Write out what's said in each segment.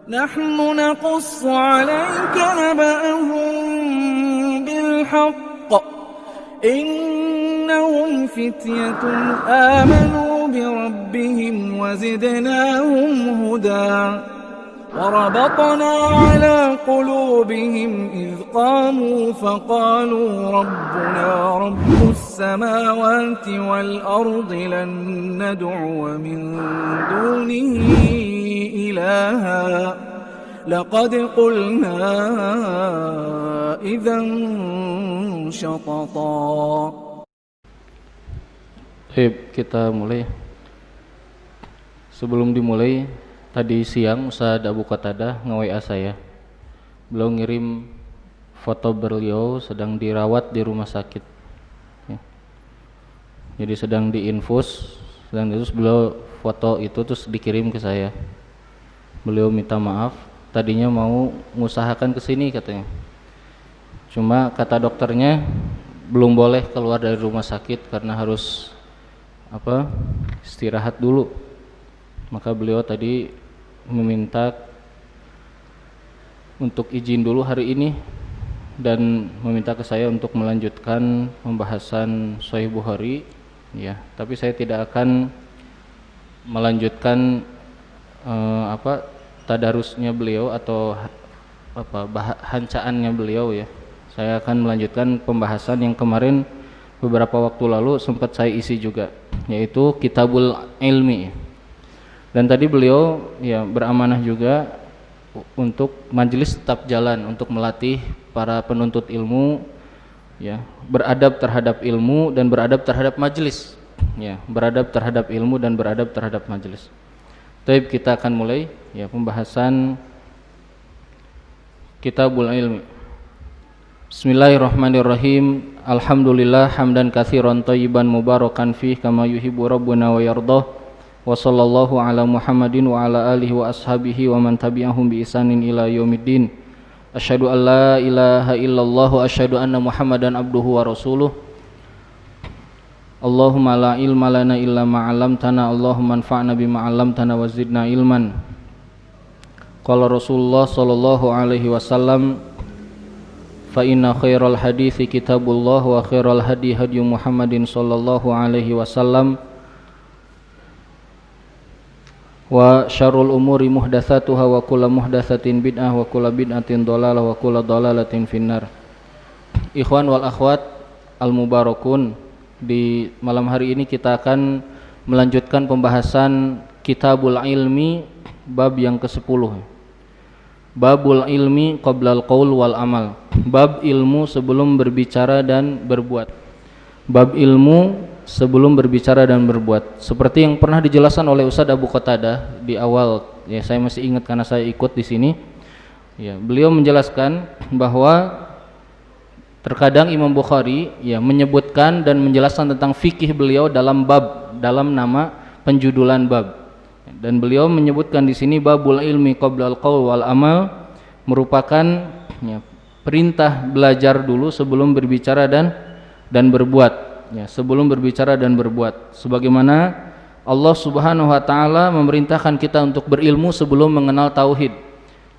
نحن نقص عليك نبأهم بالحق إنهم فتية آمنوا بربهم وزدناهم هدى وربطنا على قلوبهم إذ قاموا فقالوا ربنا رب السماوات والأرض لن ندعو من دونه إلها لقد قلنا إذا شططا. Baik, kita mulai. Sebelum dimulai, tadi siang Ustaz Abu Qatadah nge-WA saya. Beliau ngirim foto beliau sedang dirawat di rumah sakit. Ya. Jadi sedang diinfus, terus beliau foto itu terus dikirim ke saya. Beliau minta maaf, tadinya mau mengusahakan ke sini katanya. Cuma kata dokternya belum boleh keluar dari rumah sakit karena harus istirahat dulu. Maka beliau tadi meminta untuk izin dulu hari ini dan meminta ke saya untuk melanjutkan pembahasan Sahih Bukhari, ya. Tapi saya tidak akan melanjutkan tadarusnya beliau atau hancaannya beliau, ya. Saya akan melanjutkan pembahasan yang kemarin beberapa waktu lalu sempat saya isi juga, yaitu Kitabul Ilmi. Dan tadi beliau ya beramanah juga untuk majelis tetap jalan untuk melatih para penuntut ilmu, ya, beradab terhadap ilmu dan beradab terhadap majelis, ya, beradab terhadap ilmu dan beradab terhadap majelis. Baik, kita akan mulai ya pembahasan Kitabul Ilmi. Bismillahirrahmanirrahim. Alhamdulillah hamdan katsiran thayyiban mubarakan fih kama yuhibbu rabbuna wa yardah. Wa sallallahu ala Muhammadin wa ala alihi wa ashabihi wa man tabi'ahum bi ihsanin ila yaumiddin. Asyhadu an la ilaha illallah wa asyhadu anna Muhammadan abduhu wa rasuluh. Allahumma la ilma lana illa ma 'allamtana, Allahumma anfa'na bima 'allamtana wa zidna ilman. Qala Rasulullah sallallahu alaihi wasallam, fa inna khairal hadithi kitabullah wa khairal hadi hadi Muhammadin sallallahu alaihi wasallam wa syarrul umuri muhdatsatuha wa kullu muhdatsatin bid'ah wa kullu bid'atin dhalalah wa kullu dhalalatin finnar. Ikhwan wal akhwat al-mubarakun, di malam hari ini kita akan melanjutkan pembahasan Kitabul Ilmi bab yang ke-10. Babul ilmi qablal qaul wal amal. Bab ilmu sebelum berbicara dan berbuat. Bab ilmu sebelum berbicara dan berbuat. Seperti yang pernah dijelaskan oleh Ustaz Abu Qatadah di awal, ya, saya masih ingat karena saya ikut di sini. Ya, beliau menjelaskan bahwa terkadang Imam Bukhari ya menyebutkan dan menjelaskan tentang fikih beliau dalam bab, dalam nama penjudulan bab. Dan beliau menyebutkan di sini babul ilmi qablal qaul wal amal, merupakan ya, perintah belajar dulu sebelum berbicara dan berbuat, ya, sebelum berbicara dan berbuat. Sebagaimana Allah Subhanahu wa taala memerintahkan kita untuk berilmu sebelum mengenal tauhid,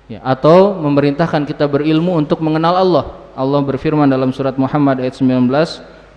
ya, atau memerintahkan kita berilmu untuk mengenal Allah. Allah berfirman dalam surat Muhammad ayat 19,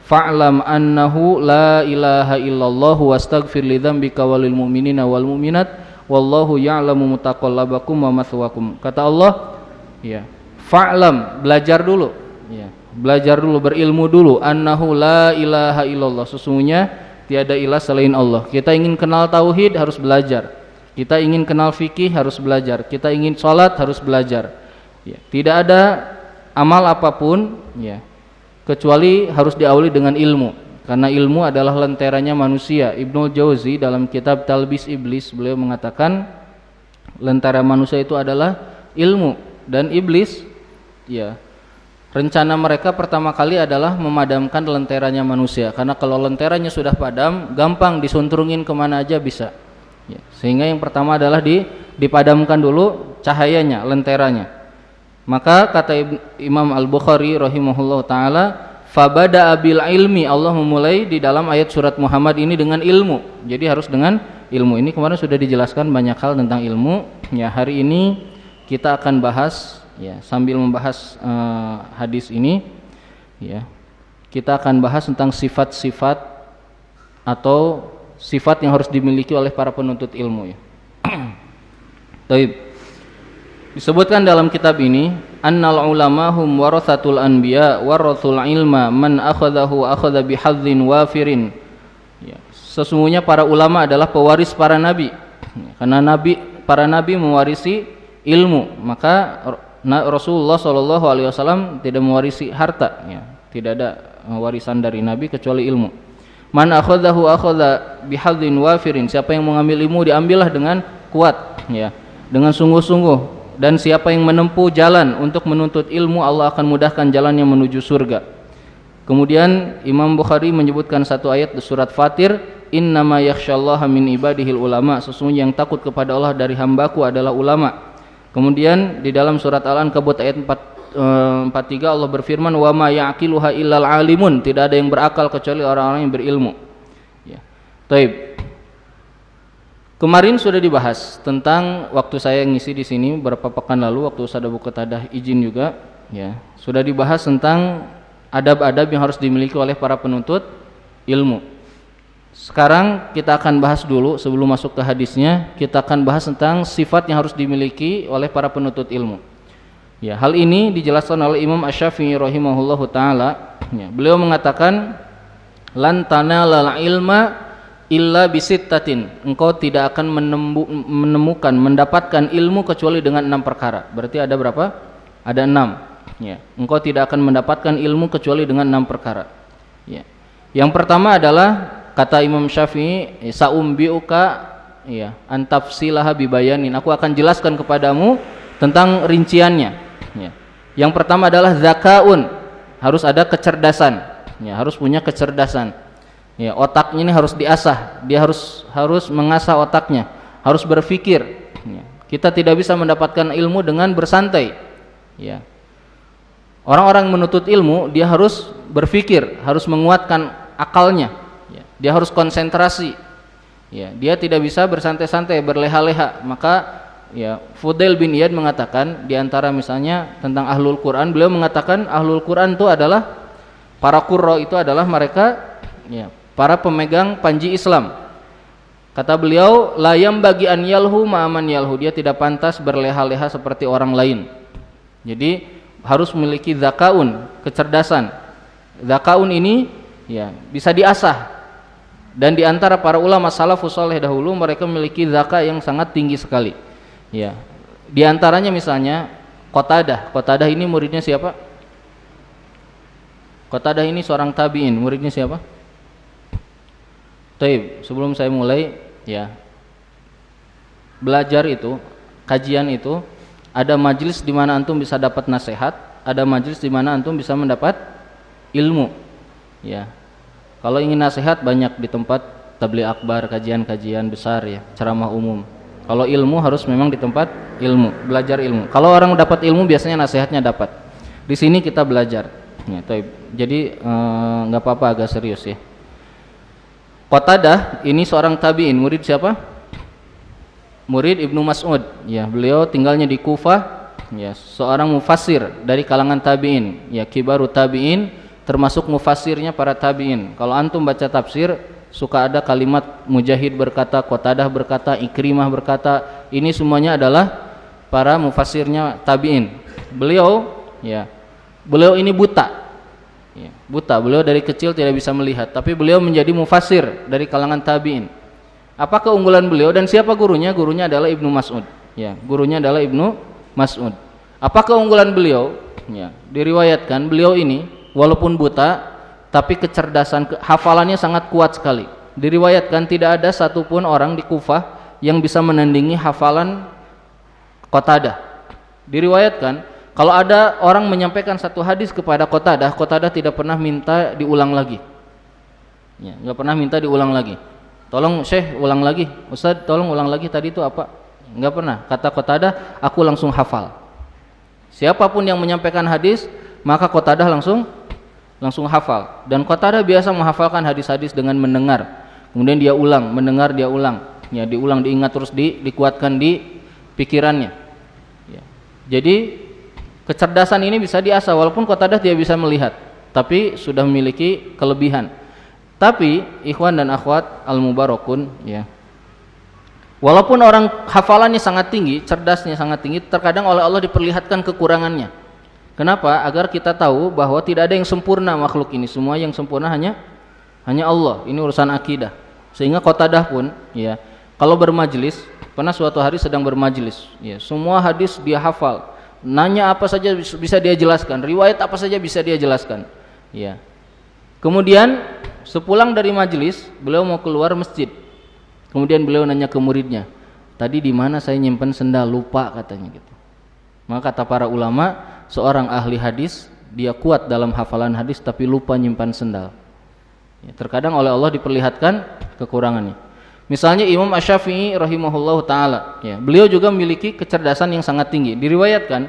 fa'lam annahu la ilaha illallah wastaghfir lidzambika walil mu'minina wal mu'minat wallahu ya'lamu mutaqallabakum wa mathwaakum. Kata Allah, ya, fa'lam, belajar dulu, ya, belajar dulu, berilmu dulu, annahu la ilaha illallah, sesungguhnya tiada ilah selain Allah. Kita ingin kenal tauhid harus belajar. Kita ingin kenal fikih harus belajar. Kita ingin salat harus belajar. Ya, tidak ada amal apapun, ya, kecuali harus diawali dengan ilmu, karena ilmu adalah lenteranya manusia. Ibnu Jauzi dalam kitab Talbis Iblis beliau mengatakan lentera manusia itu adalah ilmu, dan iblis, ya, rencana mereka pertama kali adalah memadamkan lenteranya manusia, karena kalau lenteranya sudah padam gampang disuntrungin kemana aja bisa, ya, sehingga yang pertama adalah dipadamkan dulu cahayanya, lenteranya. Maka kata Imam Al-Bukhari rahimahullah ta'ala, fabada abil ilmi, Allah memulai di dalam ayat surat Muhammad ini dengan ilmu. Jadi harus dengan ilmu. Ini kemarin sudah dijelaskan banyak hal tentang ilmu. Ya, hari ini kita akan bahas ya, sambil membahas hadis ini ya, kita akan bahas tentang sifat-sifat atau sifat yang harus dimiliki oleh para penuntut ilmu ya. Baik. Disebutkan dalam kitab ini, annal ulama hum warathatul anbiya warathul ilma man akhadahu akhadha bihadzin wafirin. Ya, sesungguhnya para ulama adalah pewaris para nabi. Karena para nabi mewarisi ilmu, maka Rasulullah SAW tidak mewarisi harta ya. Tidak ada warisan dari nabi kecuali ilmu. Man akhadahu akhadha bihadzin wafirin. Siapa yang mengambil ilmu diambillah dengan kuat ya, dengan sungguh-sungguh. Dan siapa yang menempuh jalan untuk menuntut ilmu, Allah akan mudahkan jalannya menuju surga. Kemudian Imam Bukhari menyebutkan satu ayat di surat Fatir, innama yakhsyallaha min ibadihil ulama, sesungguhnya yang takut kepada Allah dari hambaku adalah ulama. Kemudian di dalam surat Al-Ankabut ayat 43 Allah berfirman, wa ma ya'qiluha illal alimun, tidak ada yang berakal kecuali orang-orang yang berilmu ya. Taib. Kemarin sudah dibahas tentang, waktu saya ngisi di sini beberapa pekan lalu, waktu Ustaz Abu Qatadah izin juga ya, sudah dibahas tentang adab-adab yang harus dimiliki oleh para penuntut ilmu. Sekarang kita akan bahas dulu, sebelum masuk ke hadisnya, kita akan bahas tentang sifat yang harus dimiliki oleh para penuntut ilmu ya. Hal ini dijelaskan oleh Imam Asy-Syafi'i rahimahullahu taala ya. Beliau mengatakan, lan tanalal ilma illa bisittatin, engkau tidak akan menemukan, mendapatkan ilmu kecuali dengan 6 perkara. Berarti ada berapa? Ada 6 ya. Engkau tidak akan mendapatkan ilmu kecuali dengan 6 perkara ya. Yang pertama adalah kata Imam Syafi'i, saumbiuka ya antafsilaha bibayanin, aku akan jelaskan kepadamu tentang rinciannya ya. Yang pertama adalah zakaun, harus ada kecerdasan ya, harus punya kecerdasan ya, otaknya ini harus diasah, dia harus mengasah otaknya, harus berpikir ya. Kita tidak bisa mendapatkan ilmu dengan bersantai ya. Orang-orang menuntut ilmu, dia harus berpikir, harus menguatkan akalnya ya. Dia harus konsentrasi ya. Dia tidak bisa bersantai-santai, berleha-leha. Maka ya, Fudail bin Iyad mengatakan, di antara misalnya tentang ahlul Quran, beliau mengatakan ahlul Quran itu adalah para qurra, itu adalah mereka ya, para pemegang panji Islam. Kata beliau, layam bagi an yalhu ma'aman yalhu, dia tidak pantas berleha-leha seperti orang lain. Jadi harus memiliki zakaun, kecerdasan. Zakaun ini ya bisa diasah. Dan di antara para ulama salafus saleh dahulu, mereka memiliki zaka yang sangat tinggi sekali. Ya. Di antaranya misalnya Qatadah. Qatadah ini muridnya siapa? Qatadah ini seorang tabi'in, muridnya siapa? Taib, sebelum saya mulai ya, belajar itu, kajian itu, ada majelis di mana antum bisa dapat nasihat, ada majelis di mana antum bisa mendapat ilmu ya. Kalau ingin nasihat, banyak di tempat tabligh akbar, kajian-kajian besar ya, ceramah umum. Kalau ilmu harus memang di tempat ilmu, belajar ilmu. Kalau orang dapat ilmu biasanya nasihatnya dapat. Di sini kita belajar ya, taib. Jadi nggak apa-apa agak serius ya. Qatadah ini seorang tabi'in, murid siapa? Murid Ibnu Mas'ud ya, beliau tinggalnya di Kufah ya, seorang mufassir dari kalangan tabi'in ya, kibaru tabi'in, termasuk mufassirnya para tabi'in. Kalau antum baca tafsir, suka ada kalimat Mujahid berkata, Qatadah berkata, Ikrimah berkata, ini semuanya adalah para mufassirnya tabi'in. Beliau ya, beliau ini buta ya, buta, beliau dari kecil tidak bisa melihat, tapi beliau menjadi mufassir dari kalangan tabi'in. Apa keunggulan beliau dan siapa gurunya? Gurunya adalah Ibnu Mas'ud ya, gurunya adalah Ibnu Mas'ud. Apa keunggulan beliau? Ya, diriwayatkan beliau ini walaupun buta, tapi kecerdasan, hafalannya sangat kuat sekali. Diriwayatkan tidak ada satupun orang di Kufah yang bisa menandingi hafalan Qatadah. Diriwayatkan kalau ada orang menyampaikan satu hadis kepada Qatadah, Qatadah tidak pernah minta diulang lagi. Ya, enggak pernah minta diulang lagi. Tolong Syekh ulang lagi. Ustaz, tolong ulang lagi tadi itu apa? Enggak pernah. Kata Qatadah, aku langsung hafal. Siapapun yang menyampaikan hadis, maka Qatadah langsung hafal. Dan Qatadah biasa menghafalkan hadis-hadis dengan mendengar. Kemudian dia ulang, mendengar dia ulang. Ya, diulang, diingat terus, dikuatkan di pikirannya. Jadi kecerdasan ini bisa diasah, walaupun Qatadah dia bisa melihat, tapi sudah memiliki kelebihan. Tapi ikhwan dan akhwat al-mubarakun, ya, walaupun orang hafalannya sangat tinggi, cerdasnya sangat tinggi, terkadang oleh Allah diperlihatkan kekurangannya. Kenapa? Agar kita tahu bahwa tidak ada yang sempurna makhluk ini, semua yang sempurna hanya Allah. Ini urusan akidah. Sehingga Qatadah pun, ya, kalau bermajlis, pernah suatu hari sedang bermajlis, ya, semua hadis dia hafal. Nanya apa saja bisa dia jelaskan, riwayat apa saja bisa dia jelaskan, ya. Kemudian sepulang dari majelis, beliau mau keluar masjid. Kemudian beliau nanya ke muridnya, tadi di mana saya nyimpen sendal, lupa katanya gitu. Maka kata para ulama, seorang ahli hadis dia kuat dalam hafalan hadis tapi lupa nyimpan sendal. Ya, terkadang oleh Allah diperlihatkan kekurangannya. Misalnya Imam Asy-Syafi'i rahimahullahu taala, ya, beliau juga memiliki kecerdasan yang sangat tinggi. Diriwayatkan,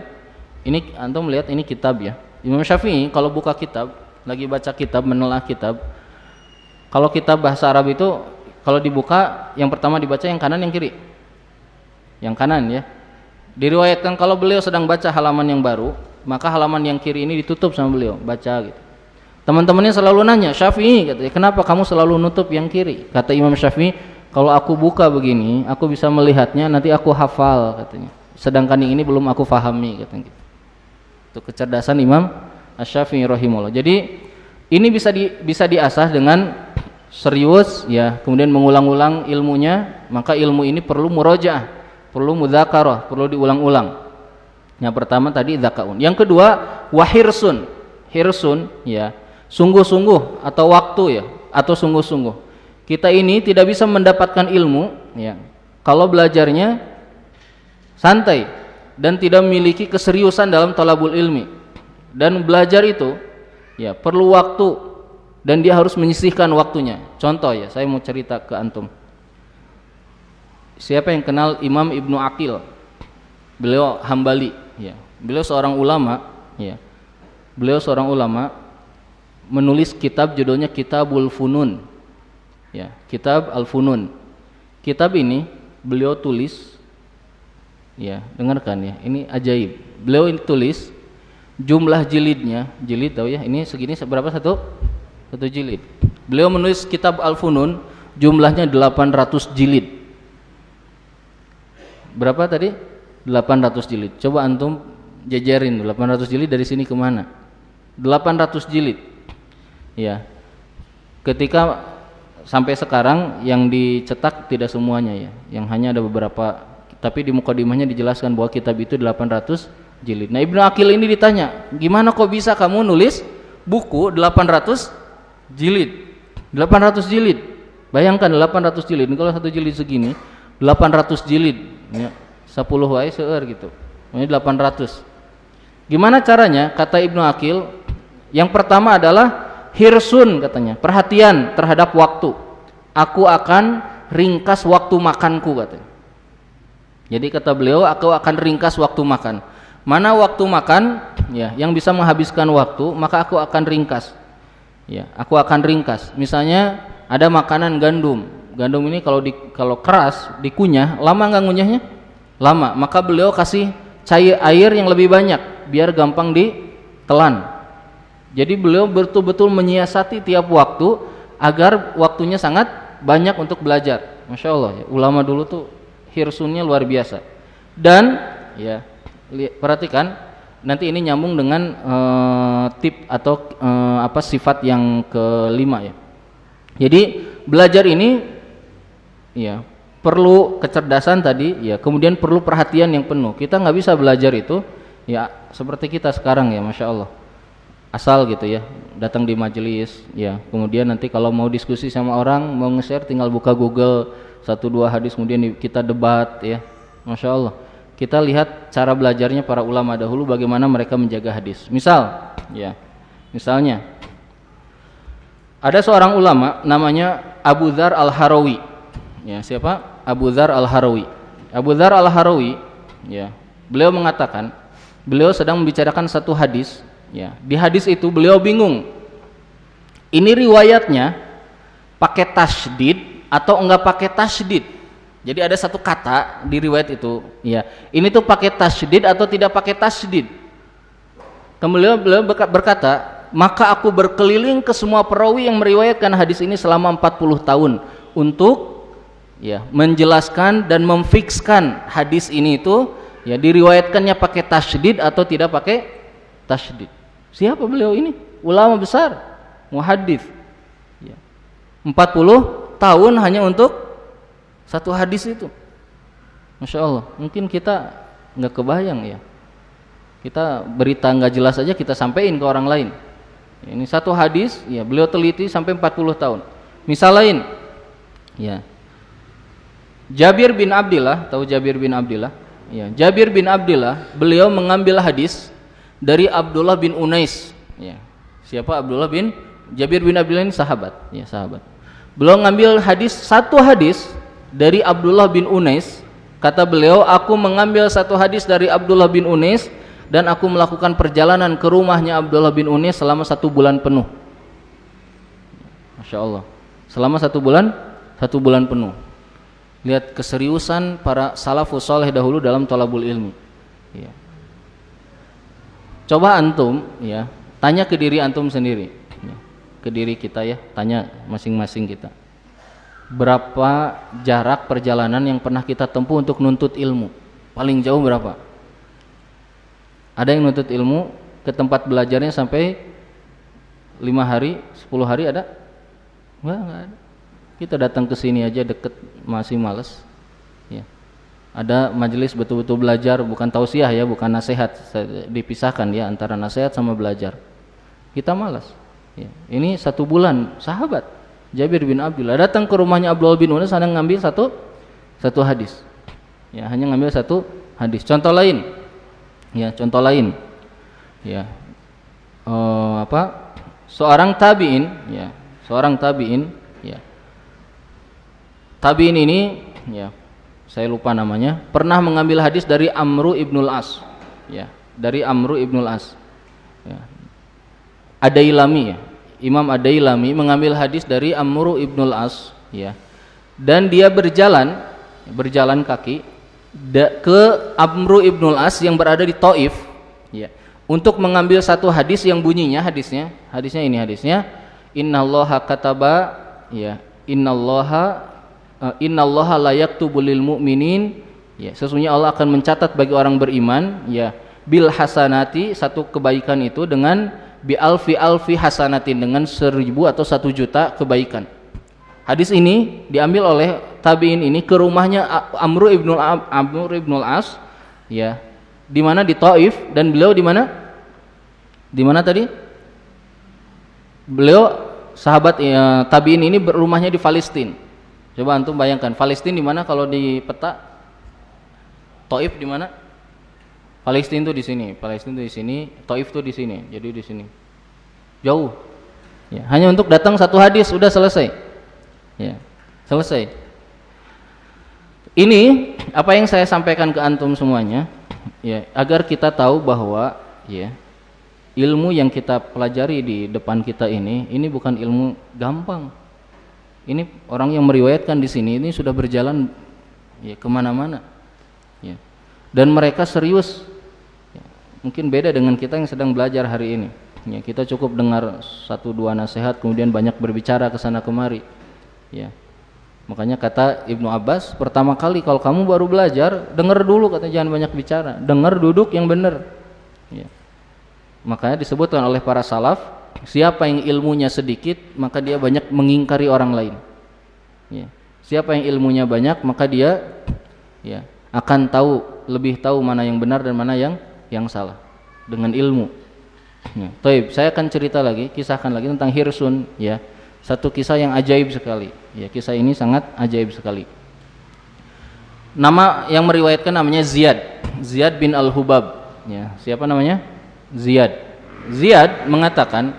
ini antum melihat ini kitab, ya. Imam Syafi'i kalau buka kitab, lagi baca kitab, menelaah kitab. Kalau kitab bahasa Arab itu kalau dibuka yang pertama dibaca yang kanan yang kiri? Yang kanan, ya. Diriwayatkan kalau beliau sedang baca halaman yang baru, maka halaman yang kiri ini ditutup sama beliau, baca gitu. Teman-temannya selalu nanya, Syafi'i katanya, kenapa kamu selalu nutup yang kiri? Kata Imam Syafi'i, kalau aku buka begini, aku bisa melihatnya, nanti aku hafal katanya. Sedangkan yang ini belum aku fahami katanya. Itu kecerdasan Imam Asy-Syafi'i rahimahullah. Jadi ini bisa diasah dengan serius, ya, kemudian mengulang-ulang ilmunya. Maka ilmu ini perlu murajaah, perlu mudzakarah, perlu diulang-ulang. Yang pertama tadi dzakaun. Yang kedua wahirsun. Hirsun, ya, sungguh-sungguh atau waktu, ya, atau sungguh-sungguh. Kita ini tidak bisa mendapatkan ilmu, ya, kalau belajarnya santai dan tidak memiliki keseriusan dalam talabul ilmi. Dan belajar itu, ya, perlu waktu dan dia harus menyisihkan waktunya. Contoh, ya, saya mau cerita ke antum. Siapa yang kenal Imam Ibnu Aqil? Beliau Hambali, ya. Beliau seorang ulama, ya. Beliau seorang ulama menulis kitab judulnya Kitabul Funun. Ya, Kitab Al-Funun. Kitab ini beliau tulis, ya, dengarkan, ya, ini ajaib. Beliau ini tulis jumlah jilidnya, jilid tahu, ya, ini segini berapa satu jilid. Beliau menulis Kitab Al-Funun jumlahnya 800 jilid. Berapa tadi? 800 jilid. Coba antum jejerin 800 jilid dari sini kemana? 800 jilid. Ya. Ketika sampai sekarang yang dicetak tidak semuanya, ya, yang hanya ada beberapa, tapi di mukadimahnya dijelaskan bahwa kitab itu 800 jilid. Nah, Ibnu Aqil ini ditanya, gimana kok bisa kamu nulis buku 800 jilid? 800 jilid. Bayangkan 800 jilid. Kalau satu jilid segini, 800 jilid, ya, 10 wae seueur gitu. Ini 800. Gimana caranya? Kata Ibnu Aqil, yang pertama adalah hirsun, katanya, perhatian terhadap waktu. Aku akan ringkas waktu makanku, katanya. Jadi kata beliau, aku akan ringkas waktu makan. Mana waktu makan, ya, yang bisa menghabiskan waktu, maka aku akan ringkas. Ya, aku akan ringkas. Misalnya ada makanan gandum. Gandum ini kalau keras dikunyah, lama nggak ngunyahnya? Lama. Maka beliau kasih air yang lebih banyak biar gampang ditelan. Jadi beliau betul-betul menyiasati tiap waktu agar waktunya sangat banyak untuk belajar. Masya Allah, ya, ulama dulu tuh hirsunnya luar biasa. Dan, ya, perhatikan, nanti ini nyambung dengan tip atau sifat yang kelima, ya. Jadi belajar ini, ya, perlu kecerdasan tadi, ya, kemudian perlu perhatian yang penuh. Kita nggak bisa belajar itu, ya, seperti kita sekarang, ya, Masya Allah, asal gitu, ya, datang di majelis, ya, kemudian nanti kalau mau diskusi sama orang, mau nge-share, tinggal buka Google 1-2 hadis, kemudian kita debat, ya. Masya Allah, kita lihat cara belajarnya para ulama dahulu, bagaimana mereka menjaga hadis. Misal, ya, misalnya ada seorang ulama namanya Abu Dzar Al-Harawi, ya, siapa? Abu Dzar Al-Harawi. Abu Dzar Al-Harawi, ya, beliau mengatakan, beliau sedang membicarakan satu hadis. Ya, di hadis itu beliau bingung. Ini riwayatnya pakai tasydid atau enggak pakai tasydid. Jadi ada satu kata di riwayat itu, ya. Ini tuh pakai tasydid atau tidak pakai tasydid? Kemudian beliau berkata, maka aku berkeliling ke semua perawi yang meriwayatkan hadis ini selama 40 tahun untuk ya menjelaskan dan memfikskan hadis ini itu ya diriwayatkannya pakai tasydid atau tidak pakai tasydid. Siapa beliau ini? Ulama besar, muhaddits. Ya. 40 tahun hanya untuk satu hadis itu. Masya Allah, mungkin kita nggak kebayang ya. Kita berita nggak jelas aja kita sampaikan ke orang lain. Ini satu hadis, ya beliau teliti sampai 40 tahun. Misal lain, ya Jabir bin Abdillah, tahu Jabir bin Abdillah? Ya, Jabir bin Abdillah, beliau mengambil hadis dari Abdullah bin Unais. Ya, siapa Abdullah bin Jabir bin Abdillah ini sahabat, ya sahabat. Beliau ngambil satu hadis dari Abdullah bin Unais. Kata beliau, aku mengambil satu hadis dari Abdullah bin Unais dan aku melakukan perjalanan ke rumahnya Abdullah bin Unais selama 1 bulan penuh. Masya Allah, selama 1 bulan penuh. Lihat keseriusan para salafus saleh dahulu dalam thalabul ilmi. Ya. Coba antum, ya, tanya ke diri antum sendiri, ya. Ke diri kita ya, tanya masing-masing kita. Berapa jarak perjalanan yang pernah kita tempuh untuk nuntut ilmu? Paling jauh berapa? Ada yang nuntut ilmu ke tempat belajarnya sampai 5 hari, 10 hari ada? Enggak ada. Kita datang ke sini aja deket masih males. Ya. Ada majelis betul-betul belajar, bukan tausiah ya, bukan nasihat, dipisahkan ya antara nasihat sama belajar. Kita malas. Ya. Ini 1 bulan sahabat Jabir bin Abdullah datang ke rumahnya Abdullah bin Unais, sedang ngambil satu hadis. Ya, hanya ngambil 1 hadis. Contoh lain. Ya, contoh lain. Ya. Seorang tabi'in, ya. Seorang tabi'in, ya. Tabi'in ini, ya, saya lupa namanya, pernah mengambil hadis dari Amru ibnul As, ya, dari Amru ibnul As. Ya. Adailami, ya. Imam Adailami mengambil hadis dari Amru ibnul As, ya. Dan dia berjalan kaki ke Amru ibnul As yang berada di Taif, ya, untuk mengambil satu hadis yang bunyinya hadisnya innallaha kataba, ya, innallaha la yaktubu lil mu'minin, ya, sesungguhnya Allah akan mencatat bagi orang beriman, ya, bil hasanati, satu kebaikan itu dengan bi alfi hasanatin, dengan 1000 atau 1.000.000 kebaikan. Hadis ini diambil oleh tabi'in ini ke rumahnya Amru ibnul As, ya, di mana di Taif, dan beliau di mana? Di mana tadi? Beliau sahabat, ya, tabi'in ini rumahnya di Palestina. Coba antum bayangkan, Palestina di mana kalau di peta? Taif di mana? Palestina itu di sini, Palestina itu di sini, Taif itu di sini. Jadi di sini. Jauh. Ya, hanya untuk datang satu hadis sudah selesai. Ya, selesai. Ini apa yang saya sampaikan ke antum semuanya, ya, agar kita tahu bahwa, ya, ilmu yang kita pelajari di depan kita ini bukan ilmu gampang. Ini orang yang meriwayatkan di sini ini sudah berjalan, ya, kemana-mana, ya, dan mereka serius. Ya, mungkin beda dengan kita yang sedang belajar hari ini. Ya, kita cukup dengar 1-2 nasihat, kemudian banyak berbicara ke sana kemari. Ya, makanya kata Ibnu Abbas, pertama kali kalau kamu baru belajar, dengar dulu, kata, jangan banyak bicara, dengar, duduk yang benar. Ya. Makanya disebutkan oleh para salaf, siapa yang ilmunya sedikit maka dia banyak mengingkari orang lain. Ya. Siapa yang ilmunya banyak maka dia, ya, akan lebih tahu mana yang benar dan mana yang salah dengan ilmu. Ya. Taib, saya akan cerita lagi, kisahkan lagi tentang Hirsun, ya. Satu kisah yang ajaib sekali. Ya, kisah ini sangat ajaib sekali. Nama yang meriwayatkan namanya Ziyad bin Al-Hubab. Ya, siapa namanya? Ziyad mengatakan,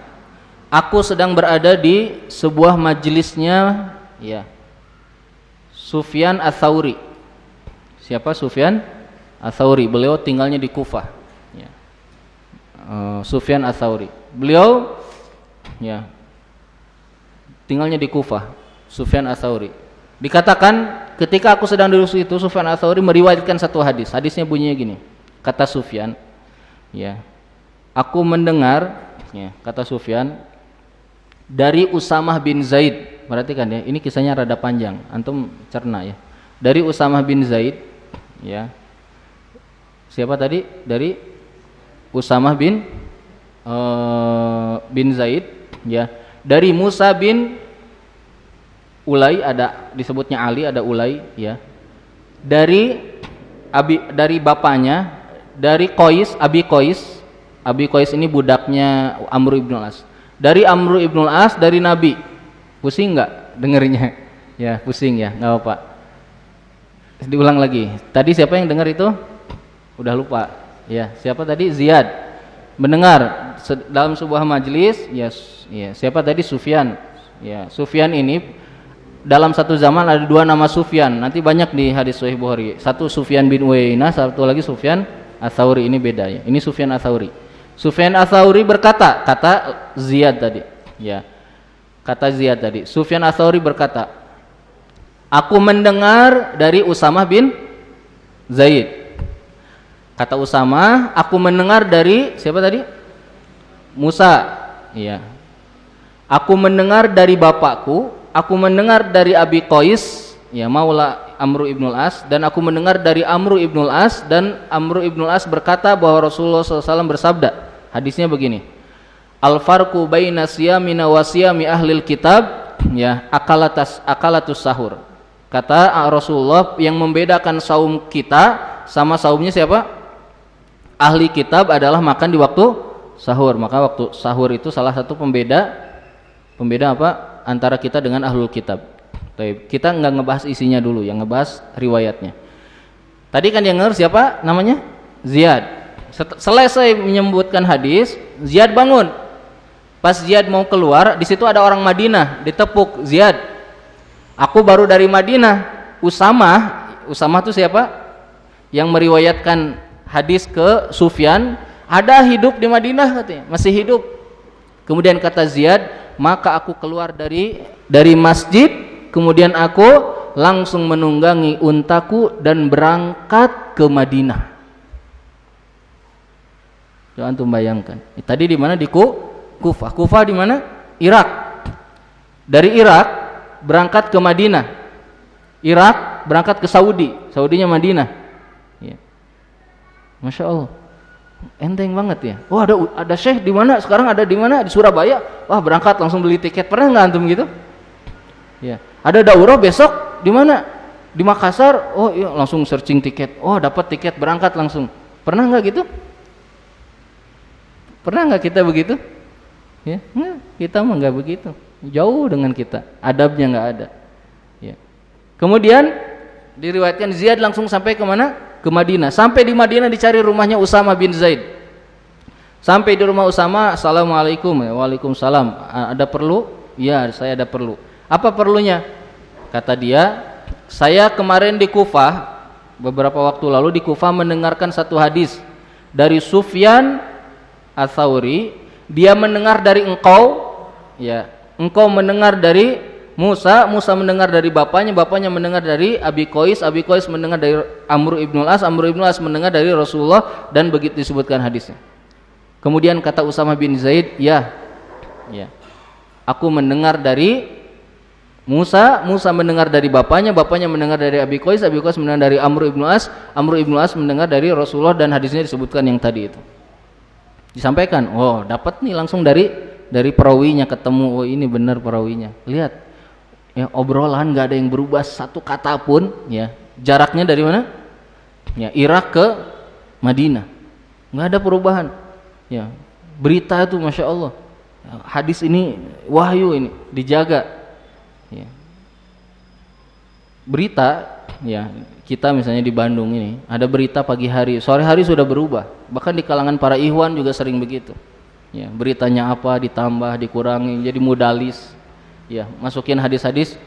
aku sedang berada di sebuah majelisnya, ya, Sufyan Ats-Tsauri. Siapa Sufyan Ats-Tsauri? Beliau tinggalnya di Kufah. Ya. Sufyan Ats-Tsauri. Beliau, ya, tinggalnya di Kufah. Sufyan Ats-Tsauri. Dikatakan ketika aku sedang duduk itu, Sufyan Ats-Tsauri meriwayatkan satu hadis. Hadisnya bunyinya gini. Kata Sufyan, ya, aku mendengar, ya, kata Sufyan, dari Usamah bin Zaid. Perhatikan ya, ini kisahnya rada panjang. Antum cerna ya. Dari Usamah bin Zaid, ya. Siapa tadi? Dari Usamah bin Zaid, ya. Dari Musa bin Ulay, ada disebutnya Ali, ada Ulay, ya. Dari bapaknya, dari Abi Qais ini budaknya Amr ibn al-As. Dari Amr ibn al-As, dari Nabi. Pusing nggak dengernya? Ya, pusing ya, nggak apa-apa. Diulang lagi. Tadi siapa yang dengar itu? Udah lupa. Ya, siapa tadi? Ziyad. Mendengar dalam sebuah majelis, ya, siapa tadi? Sufyan. Ya, Sufyan ini dalam satu zaman ada dua nama Sufyan. Nanti banyak di hadis Sahih Bukhari. Satu Sufyan bin Uyainah, satu lagi Sufyan Ats-Tsauri. Ini beda ya. Ini Sufyan Ats-Tsauri. Sufyan Ats-Tsauri berkata, kata Ziyad tadi, ya. Kata Ziyad tadi, Sufyan Ats-Tsauri berkata, aku mendengar dari Usamah bin Zaid. Kata Usamah, aku mendengar dari siapa tadi? Musa. Iya. Aku mendengar dari bapakku, aku mendengar dari Abi Qais, ya, maula Amr ibn al-As, dan aku mendengar dari Amr ibn al-As, dan Amr ibn al-As berkata bahwa Rasulullah SAW bersabda. Hadisnya begini. Al-farqu baina siyamina wa siyami ahlil kitab, ya, akalatus sahur. Kata Rasulullah, yang membedakan saum kita sama saumnya siapa? Ahli kitab adalah makan di waktu sahur. Maka waktu sahur itu salah satu pembeda apa? Antara kita dengan ahlul kitab. Kita nggak ngebahas isinya dulu, yang ngebahas riwayatnya. Tadi kan yang dengar siapa namanya? Ziyad. Selesai menyebutkan hadis, Ziyad bangun. Pas Ziyad mau keluar, di situ ada orang Madinah, ditepuk. Ziyad, aku baru dari Madinah. Usamah itu siapa? Yang meriwayatkan hadis ke Sufyan, ada hidup di Madinah katanya, masih hidup. Kemudian kata Ziyad, maka aku keluar dari masjid, kemudian aku langsung menunggangi untaku dan berangkat ke Madinah. Coba antum bayangkan. Tadi di mana? Di Kufah. Kufah di mana? Irak. Dari Irak berangkat ke Madinah. Irak berangkat ke Saudi. Saudinya Madinah. Ya. Masya Allah. Enteng banget ya. Oh, ada syekh di mana? Sekarang ada di mana? Di Surabaya. Wah, berangkat langsung beli tiket. Pernah nggak antum gitu? Ya. Ada daurah besok di mana? Di Makassar. Oh, iya, langsung searching tiket. Oh, dapat tiket berangkat langsung. Pernah nggak gitu? Pernah nggak kita begitu? Ya, kita mah nggak begitu. Jauh dengan kita. Adabnya nggak ada. Ya. Kemudian diriwayatkan Ziyad langsung sampai ke mana? Ke Madinah. Sampai di Madinah dicari rumahnya Usamah bin Zaid. Sampai di rumah Usamah, assalamualaikum. Waalaikumsalam. Ada perlu? Ya, saya ada perlu. Apa perlunya? Kata dia, saya kemarin di Kufah, beberapa waktu lalu di Kufah mendengarkan satu hadis dari Sufyan Ats-Tsauri. Dia mendengar dari engkau, ya, engkau mendengar dari Musa mendengar dari bapaknya mendengar dari Abi Qais mendengar dari Amr ibn al-As mendengar dari Rasulullah, dan begitu disebutkan hadisnya. Kemudian kata Usamah bin Zaid, ya, aku mendengar dari Musa mendengar dari bapaknya mendengar dari Abi Qais mendengar dari Amr ibn al-As mendengar dari Rasulullah, dan hadisnya disebutkan yang tadi itu. Disampaikan, oh, dapat nih langsung dari perawinya, ketemu, oh ini benar perawinya. Lihat. Ya, obrolan nggak ada yang berubah satu kata pun, ya. Jaraknya dari mana? Ya, Irak ke Madinah, nggak ada perubahan. Ya, berita itu masya Allah. Hadis ini wahyu ini dijaga. Ya. Berita, ya, kita misalnya di Bandung ini ada berita pagi hari, sore hari sudah berubah. Bahkan di kalangan para ikhwan juga sering begitu. Ya, beritanya apa ditambah, dikurangi, jadi mudalis. Ya, masukin hadis-hadis,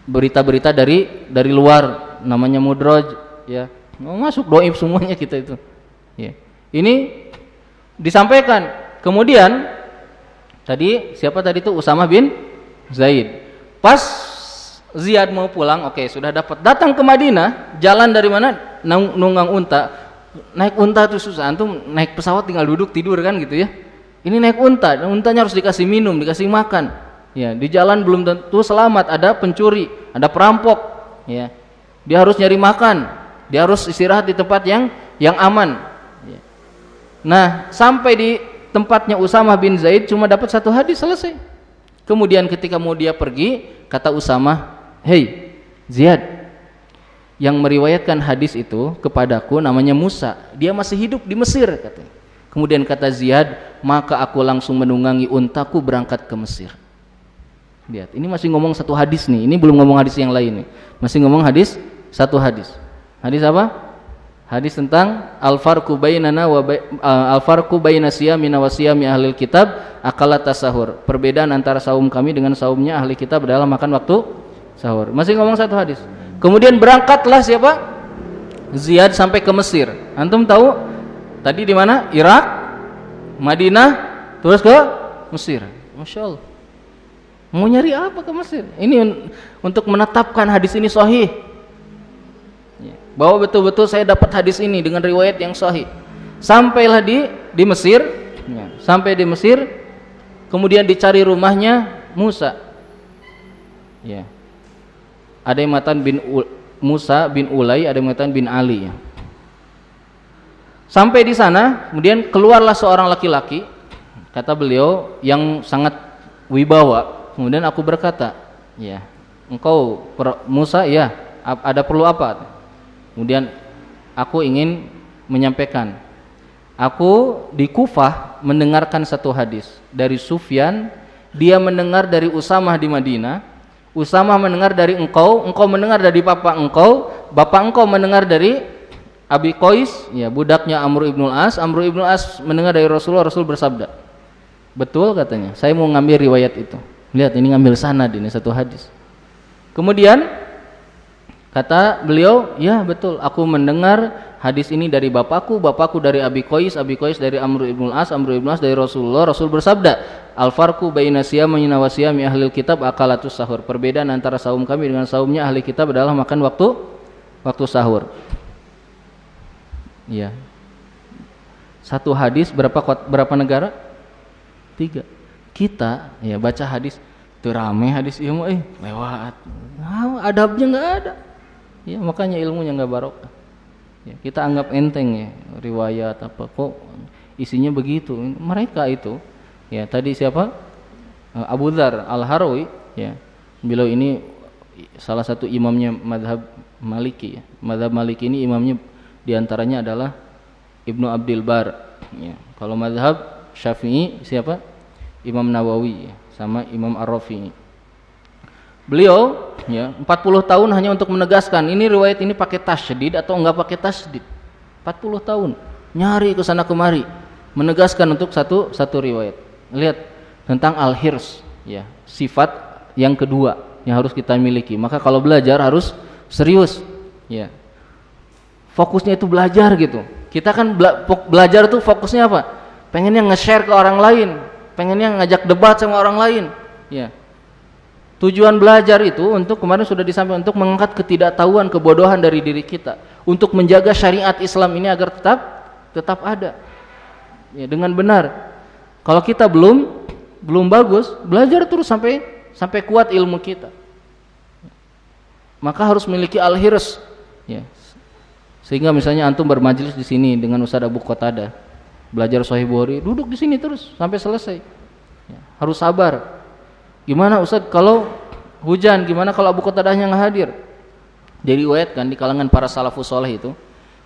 berita-berita dari luar, namanya mudraj, ya. Masuk doib semuanya kita itu. Ya. Ini disampaikan. Kemudian tadi siapa tadi itu? Usamah bin Zaid. Pas Ziyad mau pulang, oke, sudah dapat. Datang ke Madinah, jalan dari mana? Nunggang unta. Naik unta itu susah. Antum naik pesawat tinggal duduk tidur kan gitu ya. Ini naik unta, untanya harus dikasih minum, dikasih makan. Ya, di jalan belum tentu selamat, ada pencuri, ada perampok, ya. Dia harus nyari makan, dia harus istirahat di tempat yang aman. Ya. Nah, sampai di tempatnya Usamah bin Zaid cuma dapat 1 hadis, selesai. Kemudian ketika mau dia pergi, kata Usamah, "Hei, Ziyad, yang meriwayatkan hadis itu kepadaku namanya Musa, dia masih hidup di Mesir," katanya. Kemudian kata Ziyad, "Maka aku langsung menunggangi untaku berangkat ke Mesir." Lihat, ini masih ngomong 1 hadis nih, ini belum ngomong hadis yang lain nih. Masih ngomong hadis 1 hadis. Hadis apa? Hadis tentang al-farqu baina siyamina wa siyami ahlil kitab akalat tasahur. Perbedaan antara saum kami dengan saumnya ahli kitab adalah makan waktu sahur. Masih ngomong 1 hadis. Kemudian berangkatlah siapa? Ziyad sampai ke Mesir. Antum tahu tadi di mana? Irak, Madinah, terus ke Mesir. Masya Allah. Mau nyari apa ke Mesir? Ini untuk menetapkan hadis ini sahih. Bahwa betul-betul saya dapat hadis ini dengan riwayat yang sahih. Sampailah di Mesir, sampai di Mesir, kemudian dicari rumahnya Musa. Ya. Ada yang mengatakan Musa bin Ulay, ada yang mengatakan bin Ali. Sampai di sana, kemudian keluarlah seorang laki-laki, kata beliau yang sangat wibawa. Kemudian aku berkata, "Ya, engkau Musa, ya, ada perlu apa?" Kemudian aku ingin menyampaikan, aku di Kufah mendengarkan 1 hadis dari Sufyan, dia mendengar dari Usamah di Madinah, Usamah mendengar dari engkau, engkau mendengar dari bapak engkau mendengar dari Abi Qais, ya, budaknya Amr ibn al-As, Amr ibn al-As mendengar dari Rasulullah, Rasul bersabda. Betul katanya, saya mau ngambil riwayat itu. Lihat, ini ngambil sanad, ini 1 hadis. Kemudian kata beliau, ya betul, aku mendengar hadis ini dari bapakku dari Abi Qais dari Amr ibn al-As, Amr ibn al-As dari Rasulullah, Rasul bersabda, al-farqu baina siyamina wa siyami ahlil kitab akalatus sahur. Perbedaan antara saum kami dengan saumnya ahli kitab adalah makan waktu sahur. Ya. 1 hadis berapa negara? 3. Kita ya baca hadis itu rame hadis ilmu lewat. Adabnya enggak ada. Ya, makanya ilmunya enggak barokah. Ya, kita anggap enteng ya riwayat apa kok isinya begitu. Mereka itu ya tadi siapa? Abu Dzar Al-Harawi ya. Beliau ini salah satu imamnya mazhab Maliki ya. Mazhab Maliki ini imamnya diantaranya adalah Ibnu Abdul Bar ya. Kalau mazhab Syafi'i siapa? Imam Nawawi ya, sama Imam Ar-Rafi'i. Beliau ya 40 tahun hanya untuk menegaskan ini riwayat ini pakai tasydid atau enggak pakai tasydid. 40 tahun nyari ke sana kemari menegaskan untuk satu riwayat. Lihat tentang al-hirs ya, sifat yang kedua yang harus kita miliki. Maka kalau belajar harus serius ya. Fokusnya itu belajar gitu. Kita kan belajar tuh fokusnya apa? Pengennya nge-share ke orang lain, pengennya ngajak debat sama orang lain ya. Tujuan belajar itu untuk kemarin sudah disampaikan untuk mengangkat ketidaktahuan, kebodohan dari diri kita, untuk menjaga syariat Islam ini agar tetap ada ya, dengan benar. Kalau kita belum bagus, belajar terus sampai kuat ilmu kita. Maka harus memiliki al-hirs ya. Sehingga misalnya antum bermajelis di sini dengan Ustaz Abu Qatadah, belajar Sahih Bukhari, duduk di sini terus sampai selesai. Ya, harus sabar. Gimana Ustaz kalau hujan? Gimana kalau Abu Qatadahnya nggak hadir? Jadi riwayatkan di kalangan para salafus saleh itu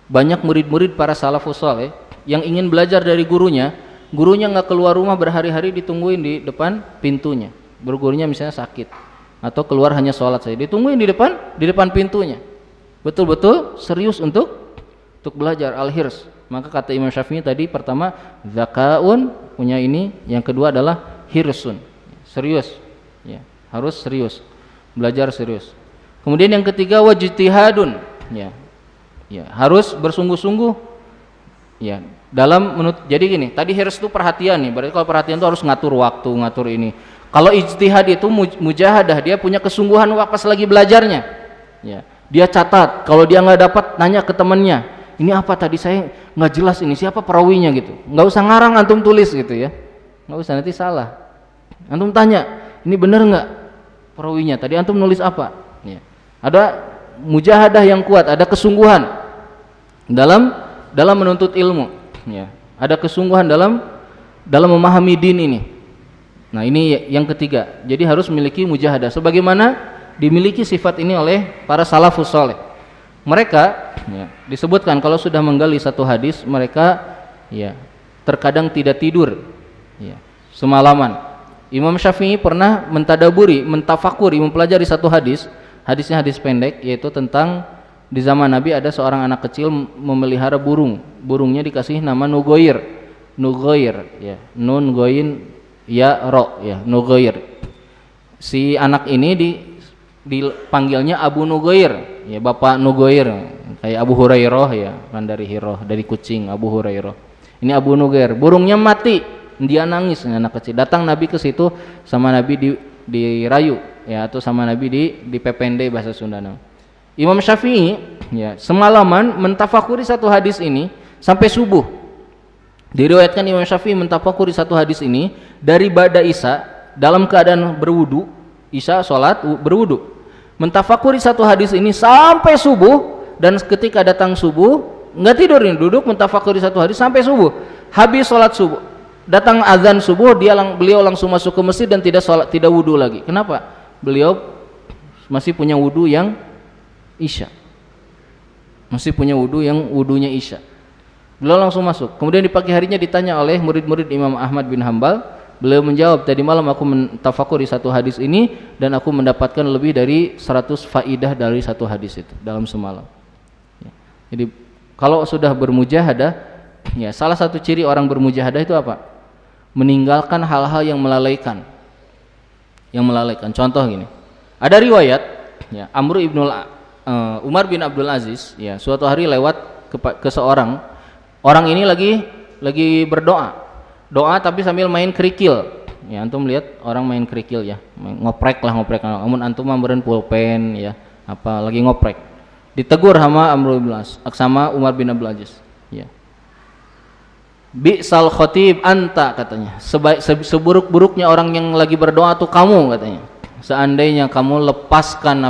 banyak murid-murid para salafus saleh yang ingin belajar dari gurunya nggak keluar rumah berhari-hari, ditungguin di depan pintunya. Bergurunya misalnya sakit atau keluar hanya sholat saja, ditungguin di depan pintunya. Betul-betul serius untuk belajar al-hirs. Maka kata Imam Syafi'i tadi, pertama zakaun, punya ini, yang kedua adalah hirsun, serius ya, harus serius, belajar serius. Kemudian yang ketiga wajtihadun ya, harus bersungguh-sungguh ya dalam jadi gini, tadi hirs itu perhatian nih, berarti kalau perhatian itu harus ngatur waktu, ngatur ini. Kalau ijtihad itu mujahadah, dia punya kesungguhan pas lagi belajarnya. Ya, dia catat. Kalau dia nggak dapat, nanya ke temannya. Ini apa tadi saya nggak jelas ini siapa perawinya gitu. Nggak usah ngarang antum tulis gitu ya. Nggak usah nanti salah. Antum tanya, ini benar nggak perawinya? Tadi antum nulis apa? Ya. Ada mujahadah yang kuat, ada kesungguhan dalam menuntut ilmu. Ya. Ada kesungguhan dalam memahami din ini. Nah ini yang ketiga. Jadi harus memiliki mujahadah. Sebagaimana dimiliki sifat ini oleh para salafus saleh. Mereka ya, disebutkan kalau sudah menggali satu hadis, mereka ya terkadang tidak tidur ya, semalaman. Imam Syafi'i pernah mentadaburi, mentafakuri, mempelajari satu hadis. Hadisnya hadis pendek, yaitu tentang di zaman Nabi ada seorang anak kecil memelihara burung. Burungnya dikasih nama Nugoir. Nugoir ya, nun goin ya ro ya, Nugoir. Si anak ini dipanggilnya Abu Nugoir, ya Bapak Nugoir, kayak Abu Hurairah ya, kan dari Hiroh, dari kucing Abu Hurairah. Ini Abu Nugoir, burungnya mati, dia nangis, anak kecil. Datang Nabi ke situ, sama Nabi dirayu ya, atau sama Nabi dipepende bahasa Sunda. Imam Syafi'i ya semalaman mentafakuri satu hadis ini sampai subuh. Diriwayatkan Imam Syafi'i mentafakuri satu hadis ini dari ba'da Isya dalam keadaan berwudu. Isya sholat berwudu, mentafakuri satu hadis ini sampai subuh, dan ketika datang subuh nggak tidur ini, duduk mentafakuri satu hadis sampai subuh. Habis sholat subuh, datang azan subuh, beliau langsung masuk ke masjid dan tidak wudu lagi. Kenapa? Beliau masih punya wudu yang Isya, masih punya wudu yang wudunya Isya. Beliau langsung masuk. Kemudian di pagi harinya ditanya oleh murid-murid Imam Ahmad bin Hambal. Beliau menjawab, tadi malam aku mentafakuri satu hadis ini dan aku mendapatkan lebih dari 100 faidah dari satu hadis itu dalam semalam. Ya. Jadi kalau sudah bermujahadah, ya salah satu ciri orang bermujahadah itu apa? Meninggalkan hal-hal yang melalaikan. Yang melalaikan. Contoh gini. Ada riwayat, ya Umar bin Abdul Aziz, ya suatu hari lewat ke seorang. Orang ini lagi berdoa. Doa tapi sambil main kerikil. Ya antum lihat orang main kerikil ya, ngoprek. Namun antum memberen pulpen ya, apa lagi ngoprek. Ditegur sama Umar bin Abdul Aziz. Ya. Bi'sal khatib anta katanya. Seburuk-buruknya orang yang lagi berdoa tuh kamu katanya. Seandainya kamu lepaskan